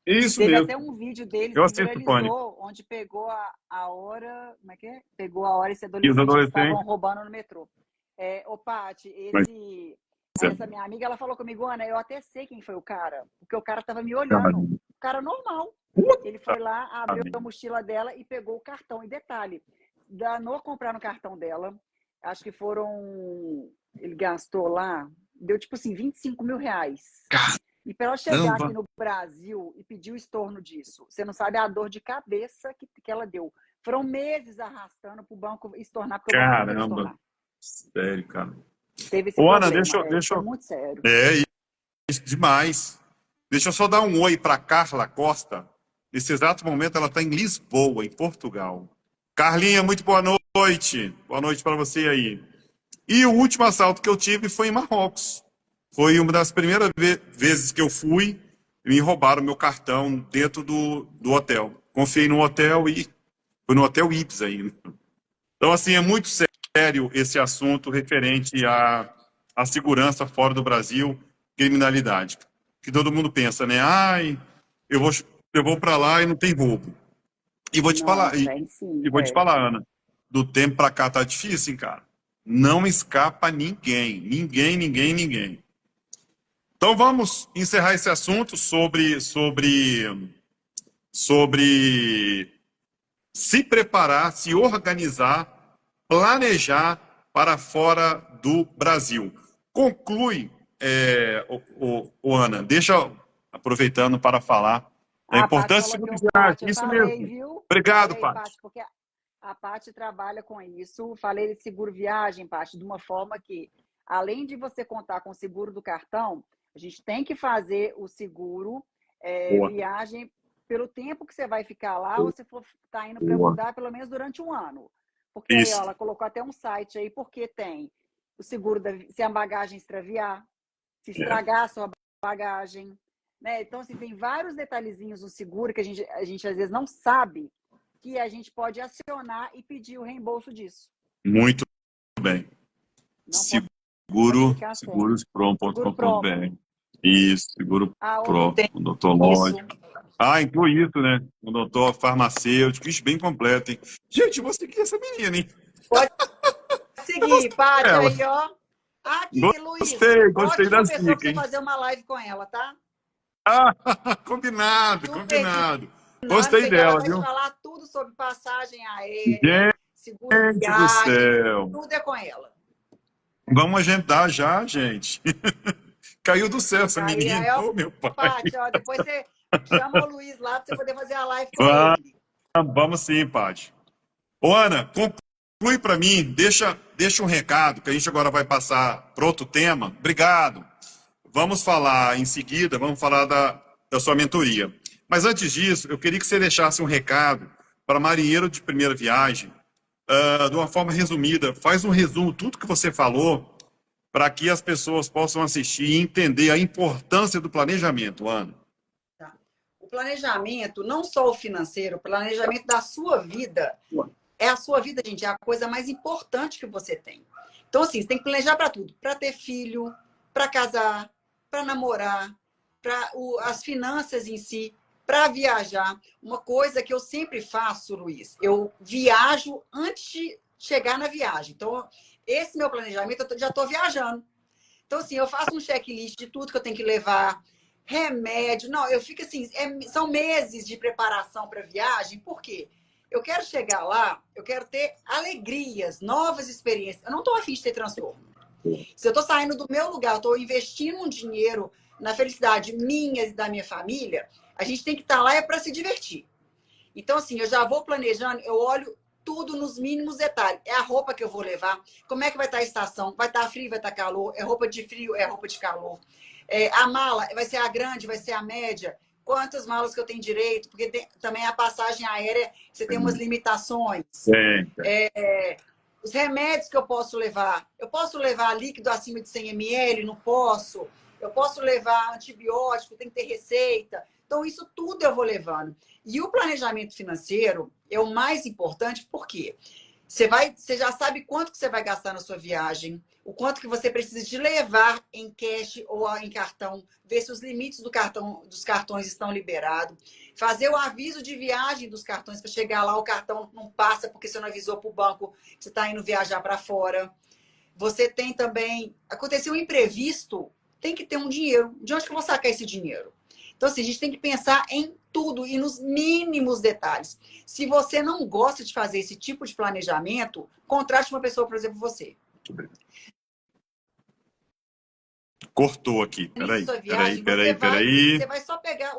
Speaker 1: isso
Speaker 2: Teve
Speaker 1: mesmo.
Speaker 2: até um vídeo deles
Speaker 1: Eu
Speaker 2: que
Speaker 1: assisto Pânico.
Speaker 2: viralizou, onde pegou a hora. Como é que é? Pegou a hora esse
Speaker 1: E os
Speaker 2: adolescente que estavam
Speaker 1: adolescentes.
Speaker 2: roubando no metrô. Ô, Paty,
Speaker 1: Mas,
Speaker 2: essa minha amiga, ela falou comigo, Ana, eu até sei quem foi o cara, porque o cara tava me
Speaker 1: cara,
Speaker 2: olhando. O cara normal. Ele foi lá, abriu a mochila dela e pegou o cartão. E detalhe, danou comprar no cartão dela, acho que foram. Ele gastou lá, deu tipo assim, 25 mil reais. E para ela chegar
Speaker 1: caramba,
Speaker 2: aqui no Brasil e pedir o estorno disso, você não sabe a dor de cabeça que ela deu. Foram meses arrastando para o banco estornar, porque o banco não queria
Speaker 1: caramba.
Speaker 2: estornar.
Speaker 1: Sério, cara.
Speaker 2: Teve esse
Speaker 1: Ô, Ana,
Speaker 2: problema. Isso
Speaker 1: deixa
Speaker 2: é
Speaker 1: eu.
Speaker 2: muito sério.
Speaker 1: É, demais. Deixa eu só dar um oi para Carla Costa. Nesse exato momento, ela está em Lisboa, em Portugal. Carlinha, muito boa noite. Boa noite para você aí. E o último assalto que eu tive foi em Marrocos. Foi uma das primeiras vezes que eu fui, me roubaram meu cartão dentro do hotel. Confiei no hotel e foi no Hotel Ibis ainda. Então, assim, é muito sério esse assunto referente à segurança fora do Brasil, criminalidade. Que todo mundo pensa, né? Ai, eu vou, eu vou para lá e não tem roubo. E vou te
Speaker 2: Não,
Speaker 1: falar,
Speaker 2: tem sim.
Speaker 1: e vou te falar, Ana, do tempo para cá tá difícil, hein, cara? Não escapa ninguém, ninguém, ninguém, ninguém. Então vamos encerrar esse assunto sobre se preparar, se organizar, planejar para fora do Brasil. Conclui, Ana, deixa aproveitando para falar da
Speaker 2: A Paty
Speaker 1: importância de
Speaker 2: falou que
Speaker 1: seguro
Speaker 2: eu,
Speaker 1: de viagem.
Speaker 2: Paty, eu
Speaker 1: Isso
Speaker 2: falei,
Speaker 1: mesmo.
Speaker 2: viu?
Speaker 1: Obrigado,
Speaker 2: Falei,
Speaker 1: Paty.
Speaker 2: Paty, porque a Paty trabalha com isso. Falei de seguro viagem, Paty, de uma forma que, além de você contar com o seguro do cartão, a gente tem que fazer o seguro
Speaker 1: Boa,
Speaker 2: viagem pelo tempo que você vai ficar lá, ou se for tá indo para
Speaker 1: boa.
Speaker 2: mudar, pelo menos durante um ano. Porque aí, ó,
Speaker 1: Isso,
Speaker 2: ela colocou até um site aí, porque tem o seguro se a bagagem extraviar, se
Speaker 1: é,
Speaker 2: estragar a sua bagagem, né? Então, assim, tem vários detalhezinhos do seguro que a gente às vezes não sabe que a gente pode acionar e pedir o reembolso disso.
Speaker 1: muito bem.
Speaker 2: Não pode ficar sem. Seguro
Speaker 1: Segurosprom.com.br.
Speaker 2: Promo.
Speaker 1: Isso, Seguro
Speaker 2: Ah,
Speaker 1: Pro,
Speaker 2: tem
Speaker 1: o Dr.
Speaker 2: isso.
Speaker 1: Lodge. Ah, inclui isso, né? O doutor farmacêutico, isso bem completo, hein? Gente, vou seguir essa menina, hein?
Speaker 2: Pode seguir, Paty,
Speaker 1: Ela.
Speaker 2: aí, ó. Aqui, Luiz,
Speaker 1: Gostei
Speaker 2: ótima
Speaker 1: das
Speaker 2: pessoa para
Speaker 1: dicas,
Speaker 2: você
Speaker 1: hein?
Speaker 2: fazer uma live com ela, tá?
Speaker 1: Ah, combinado,
Speaker 2: Super
Speaker 1: combinado. Gostei
Speaker 2: dinâmica, que ela
Speaker 1: dela,
Speaker 2: vai te
Speaker 1: viu?
Speaker 2: falar tudo sobre passagem aérea, seguro
Speaker 1: Gente do
Speaker 2: viagem,
Speaker 1: céu.
Speaker 2: tudo é com ela.
Speaker 1: Vamos agendar já, gente. Caiu do céu essa
Speaker 2: Aí,
Speaker 1: menina.
Speaker 2: ó,
Speaker 1: Ô, meu pai.
Speaker 2: Paty, ó, depois você chama o Luiz lá para você poder fazer a live com ele.
Speaker 1: Vamos sim, Paty. Ô, Ana, conclui para mim, deixa um recado, que a gente agora vai passar para outro tema. Obrigado. Vamos falar em seguida, vamos falar da sua mentoria. Mas antes disso, eu queria que você deixasse um recado para marinheiro de primeira viagem, de uma forma resumida. Faz um resumo, tudo que você falou, para que as pessoas possam assistir e entender a importância do planejamento, Ana.
Speaker 2: Tá? O planejamento, não só o financeiro, o planejamento da sua vida, é a sua vida, gente, é a coisa mais importante que você tem. Então, assim, você tem que planejar para tudo, para ter filho, para casar, para namorar, para as finanças em si, para viajar. Uma coisa que eu sempre faço, Luiz, eu viajo antes de chegar na viagem. Então, esse meu planejamento, eu já estou viajando. Então, assim, eu faço um checklist de tudo que eu tenho que levar, remédio. Não, eu fico assim, são meses de preparação para viagem, por quê? Eu quero chegar lá, eu quero ter alegrias, novas experiências. Eu não estou afim de ter transtorno. Se eu estou saindo do meu lugar, eu estou investindo um dinheiro na felicidade minha e da minha família, a gente tem que estar lá para se divertir. Então, assim, eu já vou planejando, eu olho tudo nos mínimos detalhes. É a roupa que eu vou levar, como é que vai estar a estação, vai estar frio, vai estar calor, é roupa de frio, é roupa de calor. A mala vai ser a grande, vai ser a média, quantas malas que eu tenho direito, porque também a passagem aérea, você tem umas limitações. Os remédios que eu posso levar líquido acima de 100 ml, não posso. Eu posso levar antibiótico, tem que ter receita. Então, isso tudo eu vou levando. E o planejamento financeiro é o mais importante, porque você já sabe quanto que você vai gastar na sua viagem, o quanto que você precisa de levar em cash ou em cartão, ver se os limites dos cartões estão liberados, fazer o aviso de viagem dos cartões, para chegar lá o cartão não passa porque você não avisou para o banco que você está indo viajar para fora. Você tem também, aconteceu um imprevisto, tem que ter um dinheiro. De onde que eu vou sacar esse dinheiro? Então, assim, a gente tem que pensar em tudo e nos mínimos detalhes. Se você não gosta de fazer esse tipo de planejamento, contrate uma pessoa, por exemplo, você.
Speaker 1: Cortou aqui.
Speaker 2: Início da sua
Speaker 1: Peraí,
Speaker 2: viagem, você vai só pegar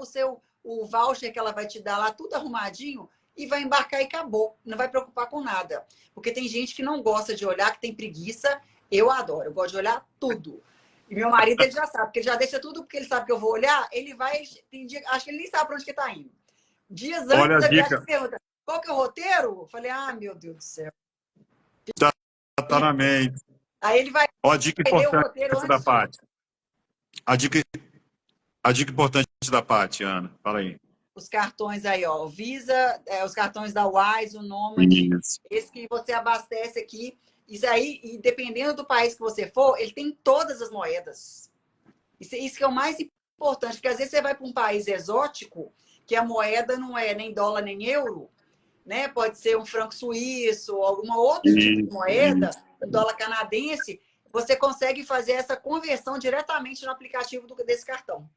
Speaker 2: o voucher que ela vai te dar lá, tudo arrumadinho, e vai embarcar e acabou. Não vai preocupar com nada. Porque tem gente que não gosta de olhar, que tem preguiça. Eu adoro, eu gosto de olhar tudo. E meu marido, ele já sabe, porque ele já deixa tudo, porque ele sabe que eu vou olhar, ele vai, tem dia, acho que ele nem sabe para onde que tá indo. Dias
Speaker 1: Olha
Speaker 2: antes
Speaker 1: a
Speaker 2: da viagem,
Speaker 1: dica.
Speaker 2: ele pergunta, qual que é o roteiro? Eu falei, meu Deus do céu.
Speaker 1: Tá na mente.
Speaker 2: Aí ele vai
Speaker 1: Ó, a dica
Speaker 2: ler o
Speaker 1: importante
Speaker 2: roteiro
Speaker 1: da
Speaker 2: antes de ir.
Speaker 1: Paty. A dica, a dica importante da Paty, Ana. Fala aí.
Speaker 2: Os cartões aí, ó, o Visa, os cartões da Wise, o Nomad,
Speaker 1: Isso.
Speaker 2: esse que você abastece aqui. Isso aí, e dependendo do país que você for, ele tem todas as moedas. Isso que é o mais importante, porque às vezes você vai para um país exótico, que a moeda não é nem dólar nem euro, né? Pode ser um franco suíço, ou algum outro tipo de moeda, um dólar canadense, você consegue fazer essa conversão diretamente no aplicativo desse cartão.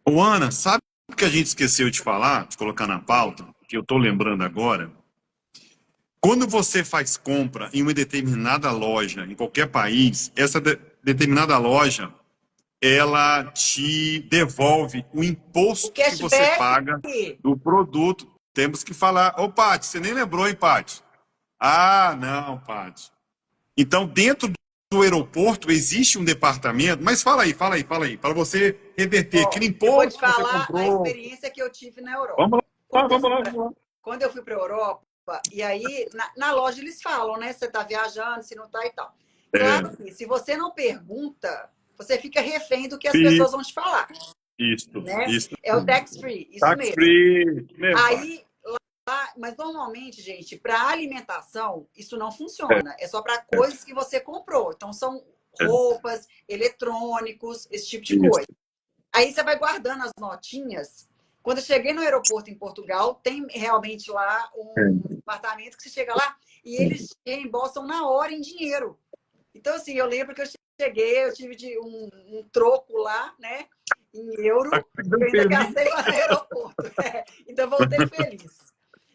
Speaker 1: Ô, Ana, sabe o que a gente esqueceu de falar, de colocar na pauta, que eu estou lembrando agora? Quando você faz compra em uma determinada loja, em qualquer país, essa determinada loja, ela te devolve o
Speaker 2: O
Speaker 1: imposto que você
Speaker 2: cashback,
Speaker 1: paga do produto. Temos que falar. Ô, Paty, você nem lembrou, hein, Paty? Ah, não, Paty. Então, dentro do aeroporto existe um departamento, mas fala aí, para você reverter
Speaker 2: ó,
Speaker 1: aquele
Speaker 2: eu vou te
Speaker 1: imposto que você
Speaker 2: falar a
Speaker 1: comprou.
Speaker 2: experiência que eu tive na Europa.
Speaker 1: Vamos lá,
Speaker 2: Quando eu
Speaker 1: vamos
Speaker 2: fui
Speaker 1: lá,
Speaker 2: para
Speaker 1: vamos lá.
Speaker 2: quando eu fui para a Europa, e aí na loja eles falam, né? Se você está viajando, se não está e tal. Claro
Speaker 1: É,
Speaker 2: que se você não pergunta, você fica refém do que as pessoas
Speaker 1: isso,
Speaker 2: vão te falar, né?
Speaker 1: isso.
Speaker 2: É o tax free, isso
Speaker 1: Tax
Speaker 2: mesmo.
Speaker 1: free, mesmo, Paty.
Speaker 2: Aí, mas normalmente, gente, para alimentação, isso não funciona. É só para coisas que você comprou. Então, são roupas, eletrônicos, esse tipo de
Speaker 1: Isso.
Speaker 2: coisa. Aí você vai guardando as notinhas. Quando eu cheguei no aeroporto em Portugal, tem realmente lá um departamento que você chega lá e eles reembolsam na hora em dinheiro. Então, assim, eu lembro que eu cheguei, eu tive um troco lá, né, em euro, eu ainda
Speaker 1: Feliz.
Speaker 2: gastei lá no aeroporto. Ainda voltei feliz.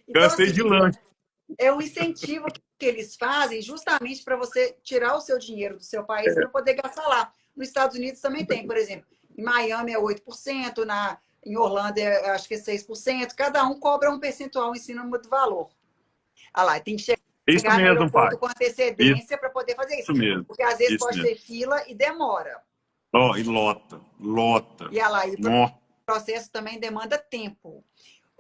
Speaker 2: Então,
Speaker 1: Gastei
Speaker 2: assim,
Speaker 1: de lanche.
Speaker 2: é um incentivo que eles fazem justamente para você tirar o seu dinheiro do seu país para poder gastar lá. Nos Estados Unidos também tem, por exemplo, em Miami é 8%, em Orlando acho que é 6%, cada um cobra um percentual em cima do valor. Ah lá, tem que
Speaker 1: Isso
Speaker 2: chegar no
Speaker 1: mesmo,
Speaker 2: aeroporto
Speaker 1: Paty.
Speaker 2: com
Speaker 1: Isso
Speaker 2: antecedência para poder fazer isso.
Speaker 1: mesmo.
Speaker 2: Porque às vezes
Speaker 1: Isso
Speaker 2: pode
Speaker 1: mesmo.
Speaker 2: ter fila e demora.
Speaker 1: Ó, e lota, lota.
Speaker 2: E ah lá, e o
Speaker 1: Nó.
Speaker 2: processo também demanda tempo.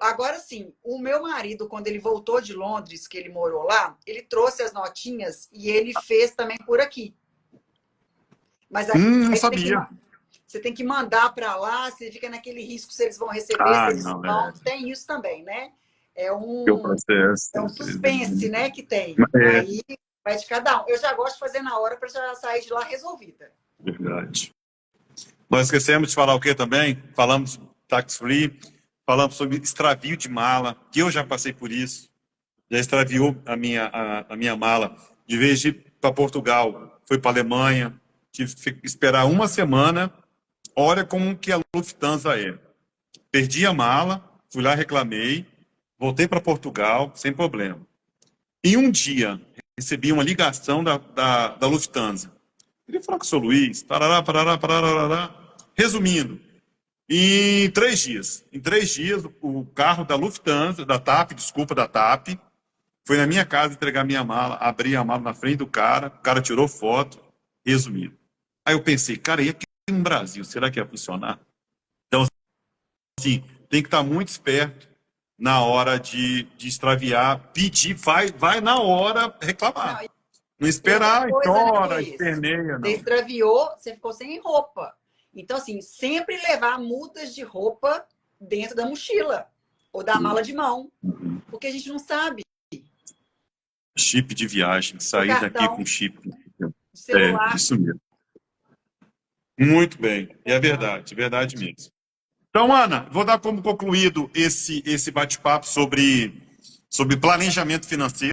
Speaker 2: Agora sim, o meu marido, quando ele voltou de Londres, que ele morou lá, ele trouxe as notinhas e ele fez também por aqui. Mas aí
Speaker 1: Não sabia.
Speaker 2: você tem que mandar para lá, você fica naquele risco se eles vão receber, se
Speaker 1: Ah,
Speaker 2: eles
Speaker 1: não,
Speaker 2: não.
Speaker 1: é.
Speaker 2: Tem isso também, né? É
Speaker 1: O
Speaker 2: um,
Speaker 1: processo.
Speaker 2: é um suspense, né, que tem.
Speaker 1: É,
Speaker 2: Aí vai de cada um. Eu já gosto de fazer na hora para já sair de lá resolvida.
Speaker 1: verdade. Nós esquecemos de falar o que também? Falamos tax free, falamos sobre extravio de mala, que eu já passei por isso. Já extraviou a minha mala. De vez de ir para Portugal, fui para a Alemanha, tive que esperar uma semana. Olha como que a Lufthansa é. Perdi a mala, fui lá, reclamei, voltei para Portugal, sem problema. Em um dia, recebi uma ligação da Lufthansa. Queria falar com o seu Luiz, parará, parará, parará, parará. Resumindo, em 3 dias, o carro da Lufthansa, da TAP, desculpa, da TAP, foi na minha casa entregar minha mala, abri a mala na frente do cara, o cara tirou foto, resumido. Aí eu pensei, cara, e aqui no Brasil, será que ia funcionar? Então, assim, tem que estar muito esperto na hora de extraviar, pedir, vai na hora
Speaker 2: Não,
Speaker 1: reclamar. Não
Speaker 2: e outra
Speaker 1: esperar,
Speaker 2: coisa, né,
Speaker 1: chora,
Speaker 2: Luiz?
Speaker 1: esperneia,
Speaker 2: Você
Speaker 1: não.
Speaker 2: extraviou, você ficou sem roupa. Então, assim, sempre levar mudas de roupa dentro da mochila ou da mala de mão, porque a gente não sabe.
Speaker 1: Chip de viagem,
Speaker 2: O
Speaker 1: sair daqui com
Speaker 2: cartão,
Speaker 1: chip.
Speaker 2: o
Speaker 1: É,
Speaker 2: celular.
Speaker 1: isso mesmo. Muito bem, é verdade mesmo. Então, Ana, vou dar como concluído esse bate-papo sobre planejamento financeiro.